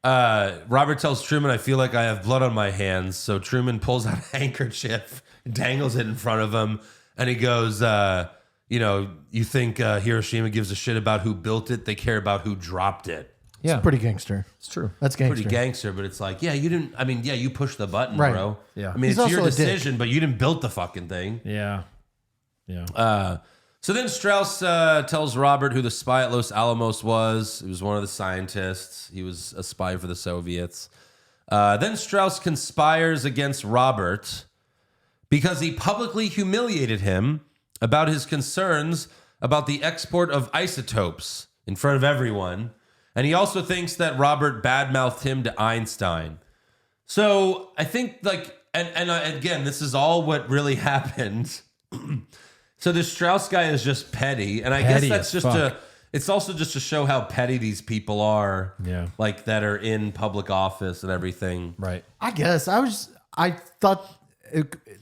never. Robert tells Truman, "I feel like I have blood on my hands." So Truman pulls out a handkerchief, dangles it in front of him, and he goes, "You think Hiroshima gives a shit about who built it? They care about who dropped it." Yeah. Pretty gangster. It's true. That's gangster. Pretty gangster, but it's like, yeah, you didn't. I mean, yeah, you pushed the button, Right. bro. Yeah. I mean, He's it's your also a dick. decision, but you didn't build the fucking thing. Yeah. Yeah. So then Strauss tells Robert who the spy at Los Alamos was. He was one of the scientists. He was a spy for the Soviets. Then Strauss conspires against Robert because he publicly humiliated him about his concerns about the export of isotopes in front of everyone. And he also thinks that Robert badmouthed him to Einstein. So I think again, this is all what really happened. So this Strauss guy is just petty, and I Petty guess that's as just fuck. it's also just to show how petty these people are. Yeah. Like that are in public office and everything. Right. I guess I thought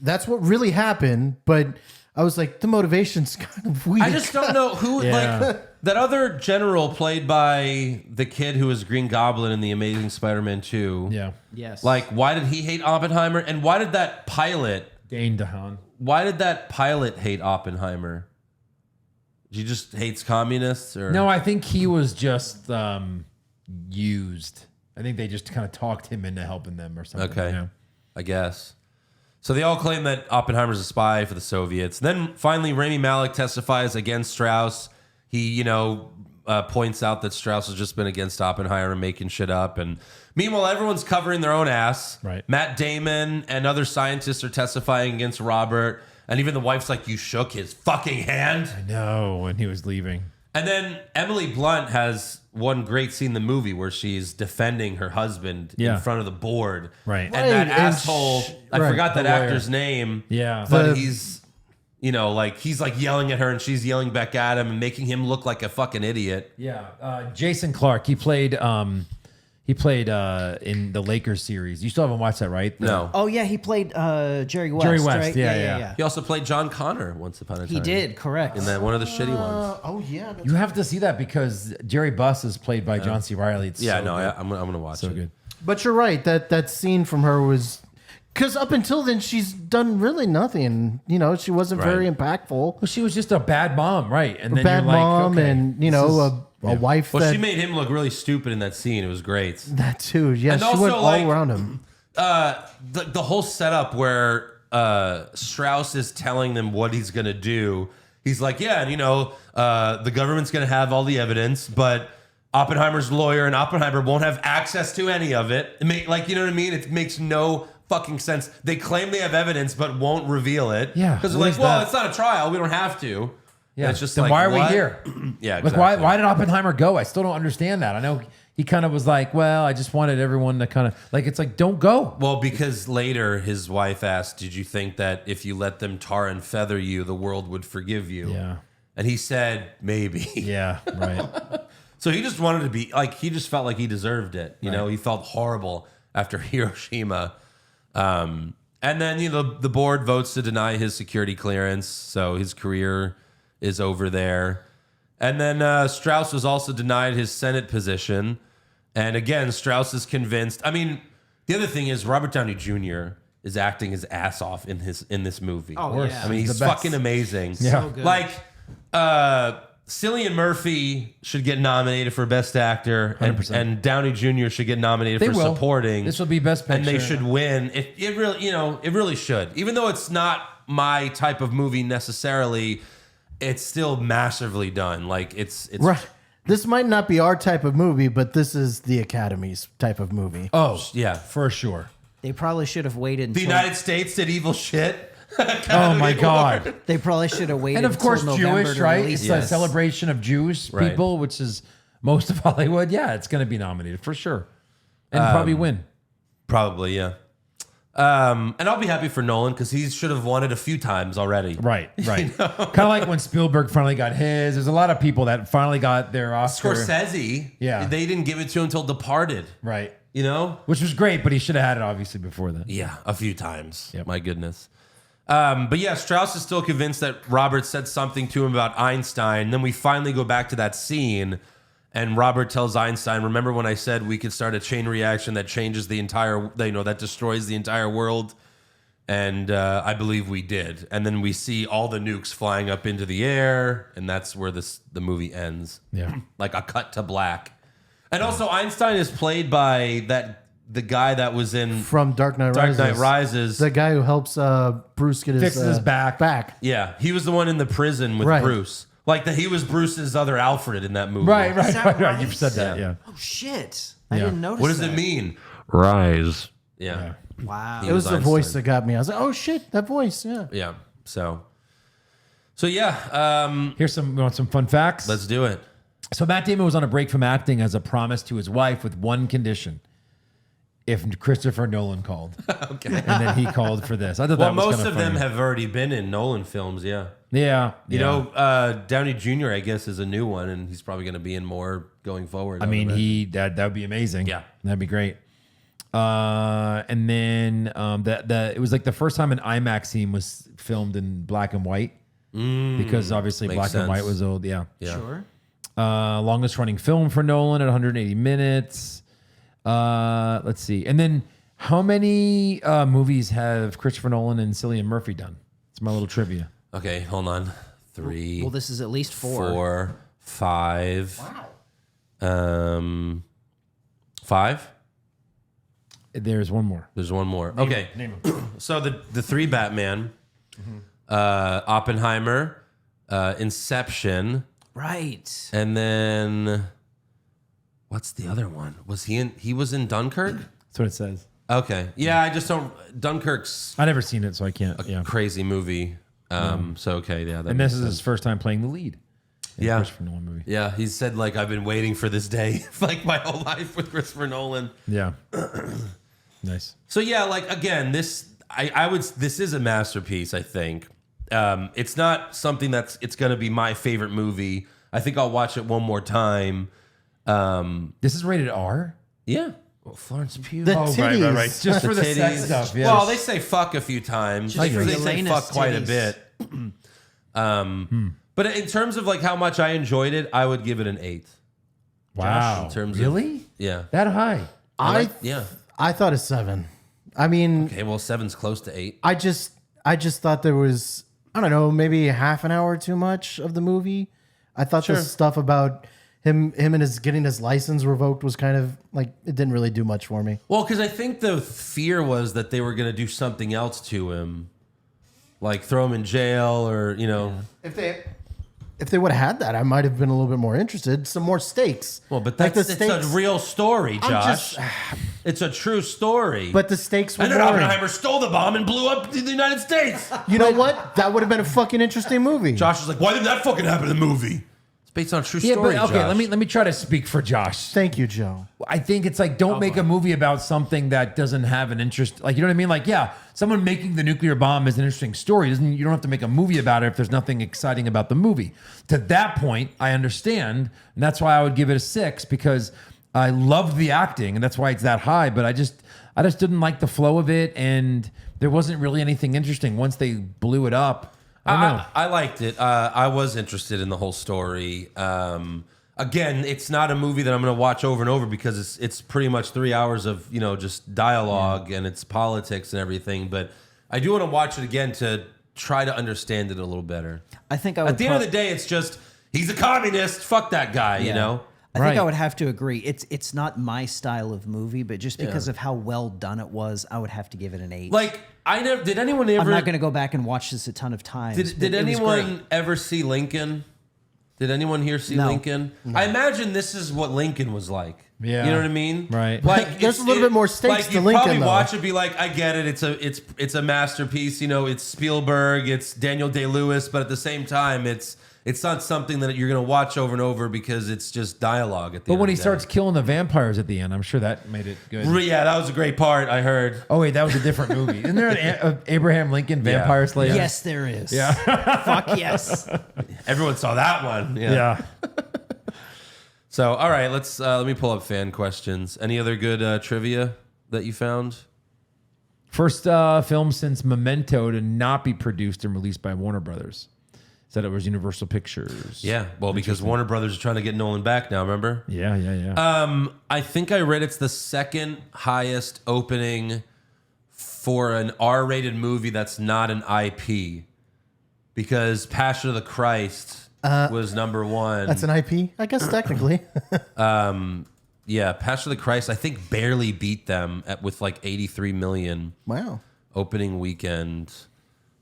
that's what really happened, but I was like, the motivation's kind of weak. I just don't know who Yeah. like that other general played by the kid who was Green Goblin in the Amazing Spider-Man 2. Yeah. Yes. Like, why did he hate Oppenheimer? And why did that pilot Dane DeHaan. hate Oppenheimer? He just hates communists, or No, I think he was just used. I think they just kind of talked him into helping them or something. Okay. You know? I guess. So they all claim that Oppenheimer's a spy for the Soviets. Then finally, Rami Malek testifies against Strauss. He, points out that Strauss has just been against Oppenheimer and making shit up. And meanwhile, everyone's covering their own ass. Right. Matt Damon and other scientists are testifying against Robert. And even the wife's like, you shook his fucking hand. I know, when he was leaving. And then Emily Blunt has one great scene in the movie where she's defending her husband in front of the board. Right. And Right, that and asshole, I right, forgot that the lawyer. actor's name. Yeah. But he's, he's like yelling at her and she's yelling back at him and making him look like a fucking idiot. Yeah. Jason Clarke, he played in the Lakers series. You still haven't watched that, right? No. Oh yeah, he played Jerry West. Jerry West, right? yeah. He also played John Connor once upon a time. He did, correct. In that one of the shitty ones. Oh yeah. You have to see that because Jerry Buss is played by John C. Reilly. It's Yeah, so no, good. I'm gonna watch it. Good. But you're right. That scene from her was because up until then she's done really nothing. She wasn't very impactful. Well, she was just a bad mom, right? And A then bad you're like, mom, okay, and this is- a wife. Well, that, she made him look really stupid in that scene. It was great. that too. Yeah, And she also, went all like, around him. The whole setup where Strauss is telling them what he's gonna do. He's like, yeah, and the government's gonna have all the evidence, but Oppenheimer's lawyer and Oppenheimer won't have access to any of it. You know what I mean? It makes no fucking sense. They claim they have evidence, but won't reveal it. Yeah, because they're what like, is well, that? it's not a trial. We don't have to. Yeah, And it's just then like, why are we what? here? Yeah, Like, exactly. why did Oppenheimer go? I still don't understand that. I know he kind of was like, well, I just wanted everyone to kind of it's like, don't go. Well, because later his wife asked, did you think that if you let them tar and feather you, the world would forgive you? Yeah. And he said, maybe. Yeah, right. So he just wanted to be he just felt like he deserved it. He felt horrible after Hiroshima. And then, the board votes to deny his security clearance. So his career is over there. And then Strauss was also denied his Senate position. And again, Strauss is convinced. I mean, the other thing is Robert Downey Jr. is acting his ass off in this movie. Oh, yeah. I mean, he's The best. fucking amazing. Yeah. So good. Like, Cillian Murphy should get nominated for Best Actor, 100%. and Downey Jr. should get nominated They for will. supporting. This will be Best Picture. and they should win. It really, it really should. Even though it's not my type of movie necessarily, it's still massively done. Like it's Right. This might not be our type of movie, but this is the Academy's type of movie. Oh, yeah. for sure. They probably should have waited. The until- United States did evil shit. Oh my God. They probably should have waited. And of course, until November Jewish, to right? release It's it. a celebration of Jewish Right. people, which is most of Hollywood. Yeah, it's going to be nominated for sure. And probably win. Probably, yeah. And I'll be happy for Nolan because he should have won it a few times already. Right. Kind of like when Spielberg finally got his. There's a lot of people that finally got their Oscar. Scorsese, Yeah. they didn't give it to him until Departed. Right. Which Which was great, but he should have had it obviously before that. Yeah, a few times. Yep. My goodness. But yeah, Strauss is still convinced that Robert said something to him about Einstein. Then we finally go back to that scene, and Robert tells Einstein, "Remember when I said we could start a chain reaction that changes the entire, that destroys the entire world?" And I believe we did. And then we see all the nukes flying up into the air, and that's where the movie ends. Yeah. Like a cut to black. And also, Einstein is played by the guy that was in From Dark Knight Dark Rises. Knight Rises. The guy who helps Bruce get Fixes his back. Back. Yeah, he was the one in the prison with Right. Bruce. Like he was Bruce's other Alfred in that movie. Right. Is that Right. right? You've said that, yeah. Oh shit! I Yeah. didn't notice. What does that. it mean? Rise. Yeah. Wow. It was the voice Einstein. that got me. I was like, oh shit, that voice. Yeah. Yeah. So yeah. Here's you want some fun facts? Let's do it. So Matt Damon was on a break from acting as a promise to his wife with one condition. If Christopher Nolan called. Okay. And then he called for this. I thought Well, that was most kinda of them funny. have already been in Nolan films. Yeah. Yeah. You know, Downey Jr. I guess is a new one, and he's probably going to be in more going forward. I mean, that would be amazing. Yeah. That'd be great. And then it was like the first time an IMAX scene was filmed in black and white because obviously makes black and white sense. was old. Yeah. Yeah. Sure. Longest running film for Nolan at 180 minutes. Let's see. And then how many movies have Christopher Nolan and Cillian Murphy done? It's my little trivia. Okay, hold on. 3, Well, this is at least 4. 4, 5. Wow. 5? There's one more. There's one more. Okay. Name him. So the 3 Batman, Oppenheimer, Inception, Right. and then what's the other one? Was he in? He was in Dunkirk. That's what it says. Okay. Yeah, I just don't. Dunkirk's I never seen it, so I can't. a crazy movie. So okay, yeah. That And makes this is his first time playing the lead. In Yeah. a Christopher Nolan movie. Yeah, he said like I've been waiting for this day like my whole life with Christopher Nolan. Yeah. Nice. So yeah, like again, this is a masterpiece. I think it's not something it's going to be my favorite movie. I think I'll watch it one more time. This is rated R. Yeah, well, Florence Pugh. The titties. Just for the sex titties. stuff. Yeah. Well, they say fuck a few times. They say Elena's fuck quite a titties. bit. But in terms of like how much I enjoyed it, I would give it an 8. wow. in terms of- really? Yeah. That high? Yeah. I thought a 7. I mean, Okay, well, 7's close to 8. I just thought there was, I don't know, maybe half an hour too much of the movie. I thought the stuff about him and his getting his license revoked was kind of like, it didn't really do much for me. Well, because I think the fear was that they were going to do something else to him, like throw him in jail or, you know. If they would have had that, I might have been a little bit more interested. Some more stakes. Well, but Like it's a real story, Josh. just- It's a true story. But the stakes were and then boring. Oppenheimer stole the bomb and blew up the United States. You know what? That would have been a fucking interesting movie. Josh was like, "Why didn't that fucking happen in the movie?" It's based on a true Yeah, story. but okay, Josh. let me try to speak for Josh. Thank you, Joe. I think it's like don't make a movie about something that doesn't have an interest. Like you know what I mean? Like yeah, someone making the nuclear bomb is an interesting story. You don't have to make a movie about it if there's nothing exciting about the movie. To that point, I understand, and that's why I would give it a 6 because I loved the acting, and that's why it's that high. But I just didn't like the flow of it, and there wasn't really anything interesting once they blew it up. I don't know. I liked it. I was interested in the whole story. Again, it's not a movie that I'm going to watch over and over because it's pretty much 3 hours of just dialogue and it's politics and everything. But I do want to watch it again to try to understand it a little better. I think I would At the end of the day, it's just he's a communist. Fuck that guy. You know. I think I Right. would have to agree. It's not my style of movie, but just because of how well done it was, I would have to give it an 8. Like did anyone ever? I'm not going to go back and watch this a ton of times. Did but it was great. anyone ever see Lincoln? Did anyone here see No. Lincoln? I imagine this is what Lincoln was like. Yeah. You know what I mean? Right. Like There's a little bit more stakes to you Lincoln, probably though. watch it, be like, I get it. It's a masterpiece. It's Spielberg. It's Daniel Day-Lewis. But at the same time, it's not something that you're gonna watch over and over because it's just dialogue. At the But end when of he the starts day. killing the vampires at the end, I'm sure that made it good. Yeah, that was a great part. I heard. Oh wait, that was a different movie. Isn't there an Abraham Lincoln Vampire Slayer? Yes, there is. Yeah. Fuck yes. Everyone saw that one. Yeah. So, all right, let me pull up fan questions. Any other good trivia that you found? First film since Memento to not be produced and released by Warner Brothers. Said it was Universal Pictures. Yeah, well, because Warner Brothers is trying to get Nolan back now. Remember? Yeah. I think I read it's the second highest opening for an R-rated movie that's not an IP, because Passion of the Christ was number 1. That's an IP, I guess, technically. Yeah, Passion of the Christ, I think barely beat them with like 83 million Wow. opening weekend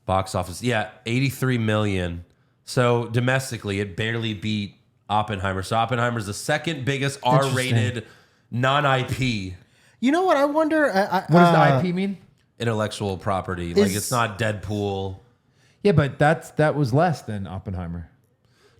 box office. Yeah, 83 million. So domestically, it barely beat Oppenheimer. So Oppenheimer's the second biggest R-rated non-IP You know what? I wonder. What does the IP mean? intellectual property. Like Is- it's not Deadpool. Yeah, but that was less than Oppenheimer.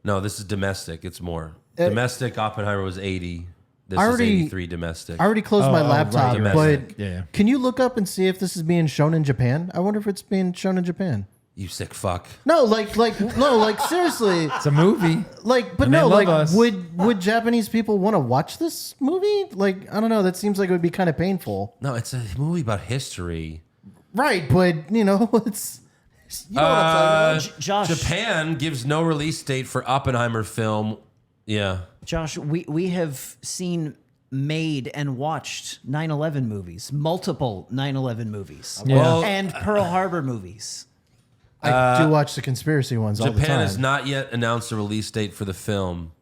No, this is domestic. It's more. Domestic Oppenheimer was 80. This I is already- 83 domestic. I already closed my right, laptop, you're but right. Yeah. can you look up and see if this is being shown in Japan? I wonder if it's being shown in Japan. You sick fuck. No, like seriously, It's a movie. but And they no, love like us. would Japanese people want to watch this movie? Like, I don't know. That seems like it would be kind of painful, No, it's a movie about history. right? But it's you know what I'm talking about. Josh, Japan gives no release date for Oppenheimer film. Yeah. Josh, we have seen made and watched 9/11 movies, multiple 9/11 movies, Yeah. and Pearl Harbor movies. I do watch the conspiracy ones all the Japan time. has not yet announced a release date for the film.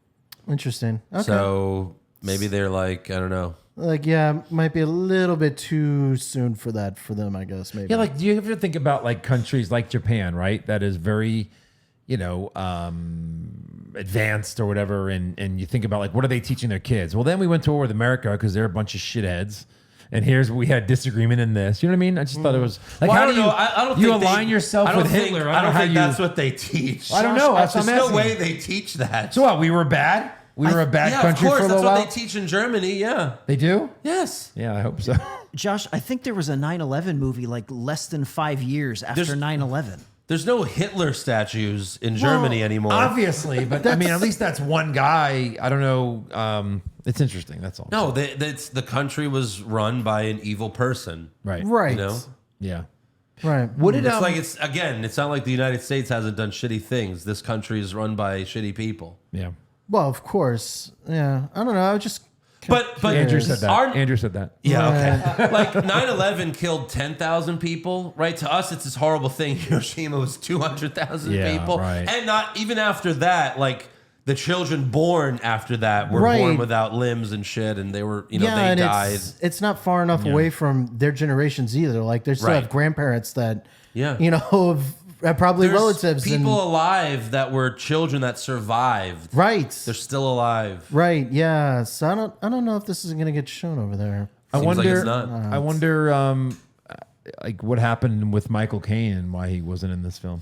Interesting. Okay. So maybe they're like, I don't know. Like, yeah, might be a little bit too soon for that for them, I guess. Maybe. Yeah, like do you ever think about like countries like Japan, right? That is very, advanced or whatever, and you think about like what are they teaching their kids? Well, then we went to war with America because they're a bunch of shitheads. And we had disagreement in this. You know what I mean? I just thought it was like, Well, how do you, I don't you think align yourself with Hitler? I don't think that's what they teach. I don't know. That's what There's I'm no asking. way they teach that. So what? We were bad. We were a bad country of course. for a That's little what while. they teach in Germany. Yeah. They do? Yes. Yeah, I hope so. Josh, I think there was a 9/11 movie like less than 5 years after There's- 9/11. There's no Hitler statues in Germany anymore. Obviously, but I mean, at least that's one guy. I don't know. It's interesting. That's all. No, the country was run by an evil person. Right. Right. You know? Yeah. Right. What did It's not like the United States hasn't done shitty things. This country is run by shitty people. Yeah. Well, of course. Yeah. I don't know. I was just. But Andrew said that. our- Andrew said that. Yeah, okay. Like 9/11 killed 10,000 people, right? To us, it's this horrible thing. Hiroshima was 200,000 Yeah, people. right. And not even after that, like the children born after that were Right. born without limbs and shit, and they were, they and died. it's not far enough away from their generations either. Like they still Right. have grandparents that, Yeah. have probably There's relatives. people alive that were children that survived. Right. They're still alive. Right. Yeah. So I don't know if this is gonna get shown over there. I Seems like wonder. it's not. I wonder. Like what happened with Michael Caine and why he wasn't in this film.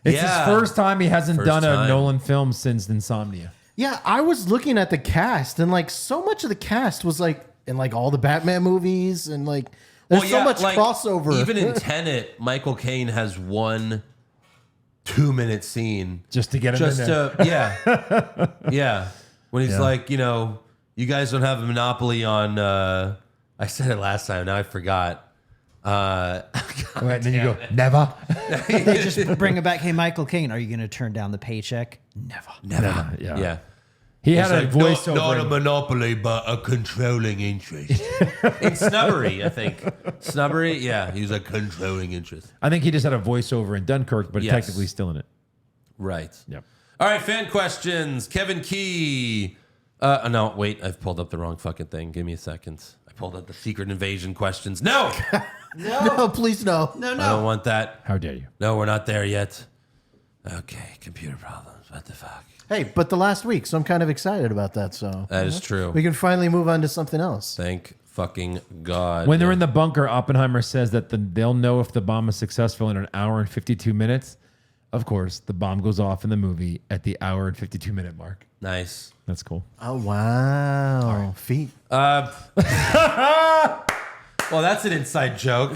It's Yeah. his first time he hasn't First done a time. Nolan film since Insomnia. Yeah, I was looking at the cast, and like so much of the cast was like in like all the Batman movies, and like there's so much like, crossover. Even in Tenet, Michael Caine has 1 2-minute scene Just to get him in there. yeah. When he's like, you guys don't have a monopoly on. I said it last time. Now I forgot. Right, and then you go, never. They just bring it back. Hey, Michael Caine, are you going to turn down the paycheck? Never. Never. Yeah. Yeah. He had It's a like, voiceover. not a monopoly, but a controlling interest. In Snubbery, I think. Snubbery, yeah, he was a controlling interest. I think he just had a voiceover in Dunkirk, but Yes. technically still in it. Right. Yep. All right, fan questions. Kevin Key. No, wait, I've pulled up the wrong fucking thing. Give me a second. I pulled up the Secret Invasion questions. No! No, please no. No, I don't want that. How dare you? No, we're not there yet. Okay, computer problems. What the fuck? Hey, but the last week, so I'm kind of excited about that. So That is true. we can finally move on to something else. Thank fucking God. When they're in the bunker, Oppenheimer says that they'll know if the bomb is successful in an hour and 52 minutes. Of course, the bomb goes off in the movie at the hour and 52-minute mark. Nice. That's cool. Oh wow, feet. Well, that's an inside joke.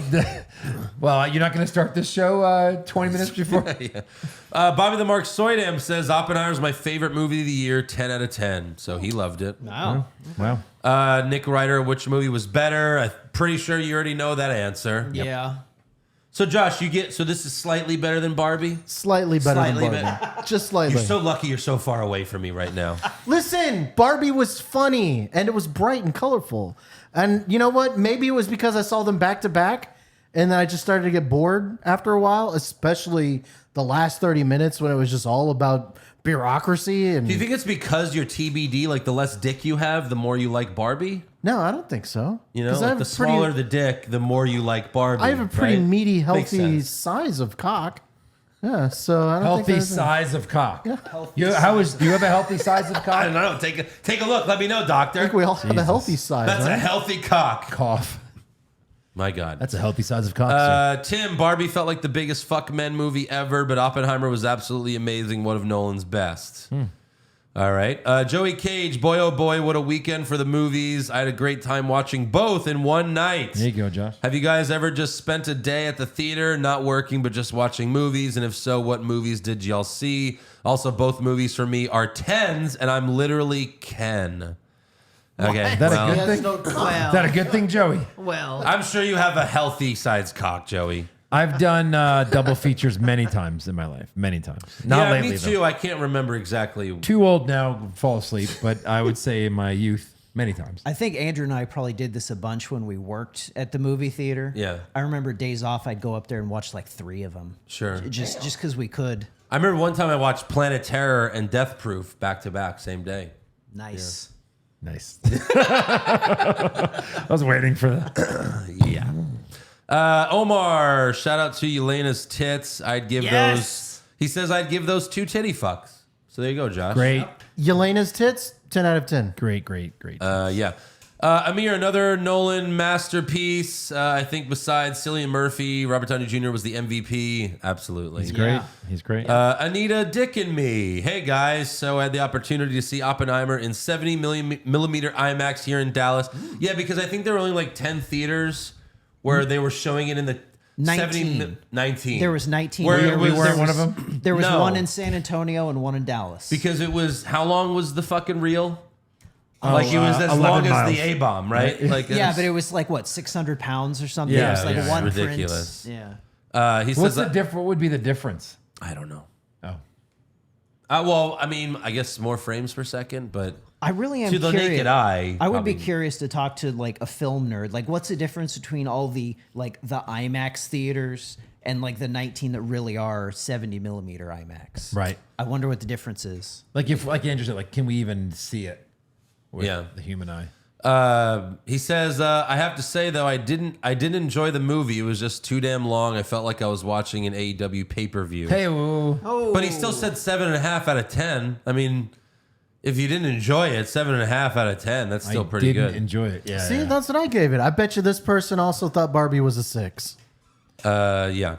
Well, you're not going to start this show 20 minutes before? Bobby the Mark Soydam says Oppenheimer's my favorite movie of the year, 10 out of 10. So he loved it. Wow. Wow. Nick Ryder, which movie was better? I'm pretty sure you already know that answer. Yeah. So Josh, so this is slightly better than Barbie? Slightly better Slightly than Barbie. Just slightly. You're so lucky you're so far away from me right now. Listen, Barbie was funny and it was bright and colorful. And you know what? Maybe it was because I saw them back to back and then I just started to get bored after a while, especially the last 30 minutes when it was just all about bureaucracy. And Do you think it's because you're TBD, like the less dick you have, the more you like Barbie? no, I don't think so. You know, 'Cause I like have the a pretty- smaller the dick, the more you like Barbie. I have a pretty right? meaty, Makes healthy sense. size of cock. Yeah, so I don't Healthy think there's size of cock. Yeah. Do you have a healthy size of I cock? don't know. Take a look. Let me know, doctor. I think we all have a healthy size. That's a right? healthy cock. Cough. My God. That's a healthy size of cock. sir. Tim, Barbie felt like the biggest fuck men movie ever, but Oppenheimer was absolutely amazing. One of Nolan's best. All right. Joey Cage, boy, oh boy, what a weekend for the movies. I had a great time watching both in one night. There you go, Josh. Have you guys ever just spent a day at the theater, not working, but just watching movies? And if so, what movies did y'all see? Also, both movies for me are 10s, and I'm literally Ken. Okay. Is that well, a good thing? Is that a good thing, Joey? Well, I'm sure you have a healthy sized cock, Joey. I've done double features many times in my life. Many times. Not yeah, lately, me though. too. I can't remember exactly. Too old now to fall asleep, but I would say in my youth, many times. I think Andrew and I probably did this a bunch when we worked at the movie theater. Yeah. I remember days off, I'd go up there and watch like 3 of them. Sure. Just because we could. I remember one time I watched Planet Terror and Death Proof back to back, same day. Nice. Nice. I was waiting for that. Yeah. Omar, shout out to Elena's tits. I'd give those. He says I'd give those 2 titty fucks. So there you go, Josh. Great. Yelena's tits, 10 out of 10. Great. Yeah. Amir, another Nolan masterpiece. I think besides Cillian Murphy, Robert Downey Jr. was the MVP. Absolutely. He's great. He's great. Anita Dick and me. Hey guys, so I had the opportunity to see Oppenheimer in 70 millimeter IMAX here in Dallas. Yeah, because I think there were only like 10 theaters where they were showing it in the 19. 19. There was 19. Where we were one of them. There was No. one in San Antonio and one in Dallas. Because it was, how long was the fucking reel? Like it was as 11 long miles. as the A-bomb, right? Like yeah, but it was like what, 600 pounds or something? Yeah, it was like yeah, one ridiculous. print. Yeah. He What's says, what would be the difference? I don't know. Oh. Well, I mean, I guess more frames per second, but I really am to the curious. naked eye, I would be probably- curious to talk to like a film nerd. Like, what's the difference between all the like the IMAX theaters and like the 19 that really are 70 millimeter IMAX? Right. I wonder what the difference is. Like if like Andrew said, like can we even see it with Yeah. the human eye? He says, I have to say though, I didn't enjoy the movie. It was just too damn long. I felt like I was watching an AEW pay-per-view. Hey, whoa. But he still said 7.5 out of 10. I mean, if you didn't enjoy it, 7.5 out of 10, that's still pretty didn't good. enjoy it. Yeah. See, yeah. that's what I gave it. I bet you this person also thought Barbie was a 6. Yeah.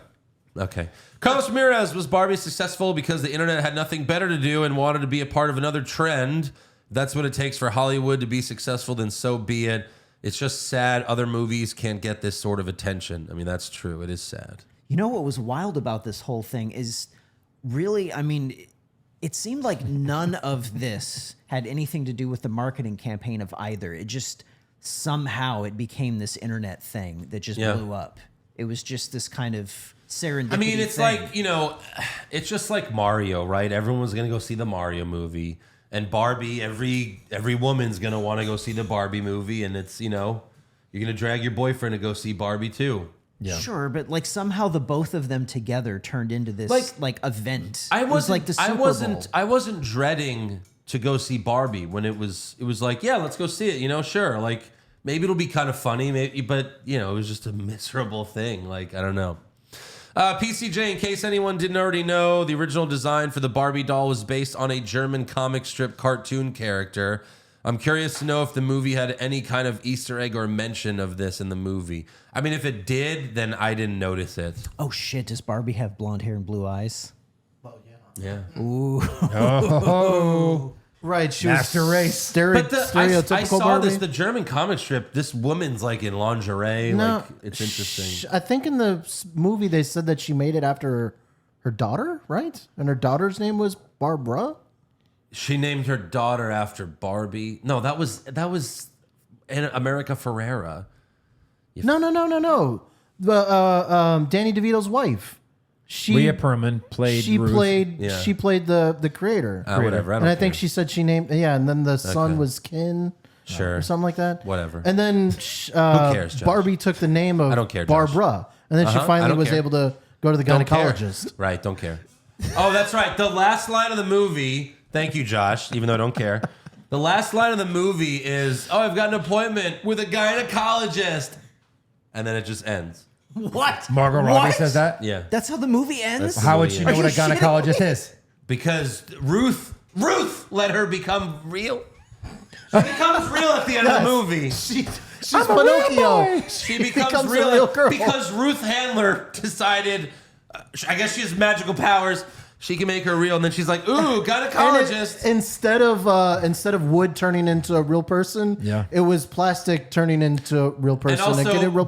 Okay. Carlos Ramirez, was Barbie successful because the internet had nothing better to do and wanted to be a part of another trend? That's what it takes for Hollywood to be successful, then so be it. It's just sad other movies can't get this sort of attention. I mean, that's true. It is sad. You know what was wild about this whole thing is really, I mean, it seemed like none of this had anything to do with the marketing campaign of either. It just somehow it became this internet thing that just blew up. It was just this kind of serendipity. I mean, it's thing. like, you know, it's just like Mario, right? Everyone's going to go see the Mario movie. And Barbie, every woman's going to want to go see the Barbie movie. And it's, you know, you're going to drag your boyfriend to go see Barbie too. Yeah. Sure, but like somehow the both of them together turned into this like event. I It was wasn't like the Super Bowl. I wasn't dreading to go see Barbie when it was like, yeah, let's go see it, you know, sure. Like maybe it'll be kind of funny, maybe, but you know, it was just a miserable thing. Like, I don't know. PCJ, in case anyone didn't already know, the original design for the Barbie doll was based on a German comic strip cartoon character. I'm curious to know if the movie had any kind of Easter egg or mention of this in the movie. I mean, if it did, then I didn't notice it. Oh shit, does Barbie have blonde hair and blue eyes? Yeah. Right, she Master was race. But stereotypical I saw Barbie. this, the German comic strip, this woman's like in lingerie. No, like, it's interesting. I think in the movie they said that she made it after her daughter, right? And her daughter's name was Barbara. She named her daughter after Barbie. No, that was America Ferrera. No. The Danny DeVito's wife. Rhea Perlman played She Ruth. played. Yeah. She played the creator. Whatever. I don't And I think care. she said she named. Yeah, and then the son was Ken. Sure. Or something like that. Whatever. And then cares, Josh? Barbie took the name of I don't care, Josh. Barbara, and then she I finally don't was care. able to go to the Don't care. gynecologist. Right, don't care. Oh, that's right. The last line of the movie, thank you, Josh, even though I don't care. The last line of the movie is, oh, I've got an appointment with a gynecologist. And then it just ends. What? Margot Robbie says that. Yeah. That's how the movie ends? That's- How would she know Are what a you shitting gynecologist is? Because Ruth let her become real. She becomes real at the end of the movie. She's Pinocchio. She becomes becomes a real, real girl. because Ruth Handler decided, I guess she has magical powers. She can make her real, and then she's like, "Ooh, gynecologist." And instead of wood turning into a real person, Yeah. it was plastic turning into a real person. And also, getting real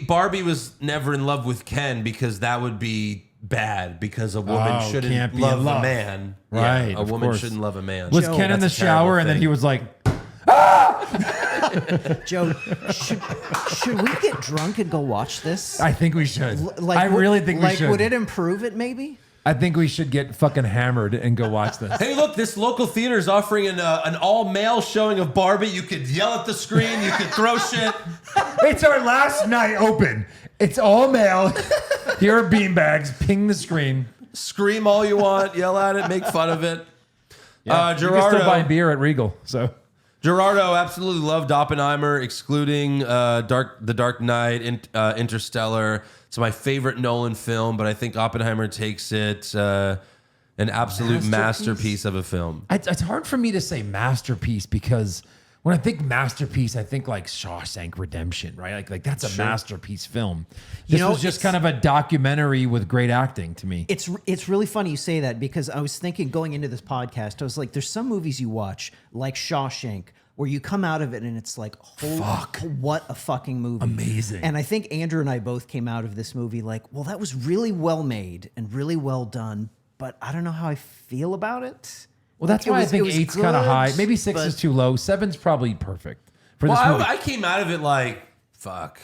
Barbie was never in love with Ken because that would be bad. Because a woman Oh, shouldn't can't be love in love. a man. Right, Yeah, a of woman course. shouldn't love a man. Was Joe, Ken in the that's a terrible shower and then thing. he was like, Joe, should we get drunk and go watch this? I think we should. I would- really think we like, should. would it improve it maybe? I think we should get fucking hammered and go watch this. Hey, look! This local theater is offering an all-male showing of Barbie. You could yell at the screen. You could throw shit. It's our last night open. It's all male. Here are beanbags. Ping the screen. Scream all you want. Yell at it. Make fun of it. You can Gerardo. still buy beer at Regal. So Gerardo absolutely loved Oppenheimer, excluding The Dark Knight, Interstellar. It's my favorite Nolan film, but I think Oppenheimer takes it an absolute masterpiece of a film. It's hard for me to say masterpiece because when I think masterpiece, I think like Shawshank Redemption, right? Like that's a masterpiece film. This was just kind of a documentary with great acting to me. It's really funny you say that because I was thinking going into this podcast, I was like, there's some movies you watch like Shawshank where you come out of it and it's like, what a fucking movie. Amazing. And I think Andrew and I both came out of this movie like, well, that was really well made and really well done, but I don't know how I feel about it. Well, that's why I think 8's kind of high. Maybe 6 is too low. 7's probably perfect for this movie. I came out of it like, fuck,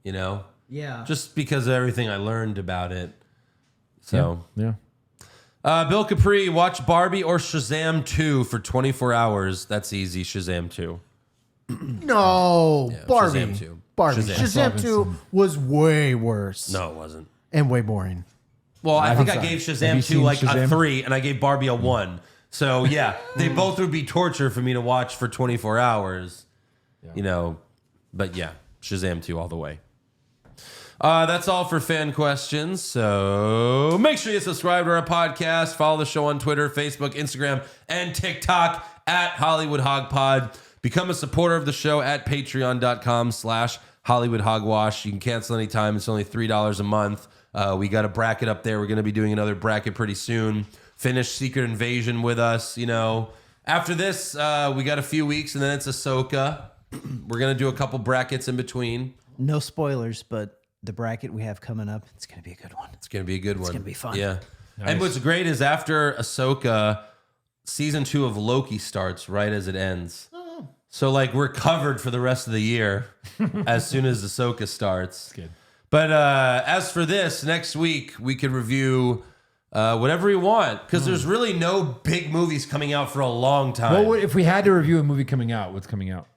you know? Yeah. Just because of everything I learned about it. So, yeah. Bill Capri, watch Barbie or Shazam 2 for 24 hours. That's easy, Shazam 2. No, Barbie. Shazam 2. Barbie. Shazam. Shazam 2 was way worse. No, it wasn't. And way boring. Well, I think I so. gave Have Shazam you 2 seen like a Shazam? 3, and I gave Barbie a 1. So, yeah, they both would be torture for me to watch for 24 hours. You know, but yeah, Shazam 2 all the way. That's all for fan questions. So make sure you subscribe to our podcast. Follow the show on Twitter, Facebook, Instagram, and TikTok at Hollywood Hog Pod. Become a supporter of the show at patreon.com/Hollywood Hogwash. You can cancel anytime. It's only $3 a month. We got a bracket up there. We're going to be doing another bracket pretty soon. Finish Secret Invasion with us. You know, after this, we got a few weeks, and then it's Ahsoka. We're going to do a couple brackets in between. No spoilers, but the bracket we have coming up, it's going to be a good one. It's going to be a good one. It's going to be fun. Yeah. Nice. And what's great is after Ahsoka, season 2 of Loki starts right as it ends. Oh. So, like, we're covered for the rest of the year as soon as Ahsoka starts. That's good. But as for this, next week, we could review whatever we want because there's really no big movies coming out for a long time. Well, if we had to review a movie coming out, what's coming out?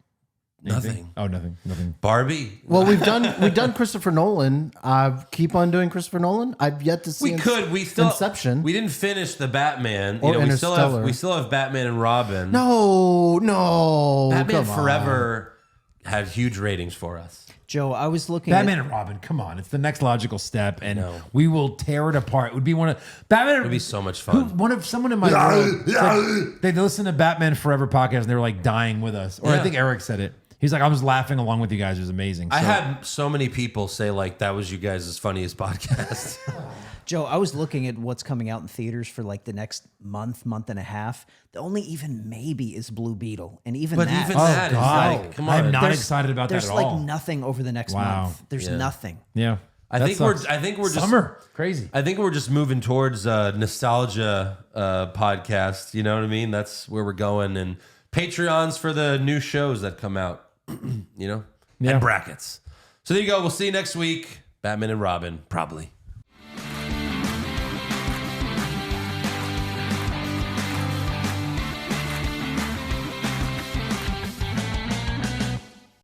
Anything? Nothing. Oh, nothing. Barbie. Well, we've done Christopher Nolan. Keep on doing Christopher Nolan. I've yet to see. We still Inception. We didn't finish the Batman. Or we still Interstellar. have Batman and Robin. No, Batman come on. Forever had huge ratings for us. Joe, I was looking Batman at... and Robin, come on. It's the next logical step, and we will tear it apart. It would be one of... Batman... It would be so much fun. Someone in my world... Like, they listened to Batman Forever podcast, and they were like dying with us. Or I think Eric said it. He's like, I was laughing along with you guys. It was amazing. I had so many people say like that was you guys' funniest podcast. Joe, I was looking at what's coming out in theaters for like the next month and a half. The only even maybe is Blue Beetle. And even But that... even that is God. like, come on. I'm not There's- excited about that There's at like all. nothing over the next Wow. month. There's nothing. Yeah. I That think sucks. we're just Summer. Crazy. I think we're just moving towards nostalgia podcast. You know what I mean? That's where we're going. And Patreons for the new shows that come out. You know? Yeah. And brackets. So there you go. We'll see you next week. Batman and Robin, probably.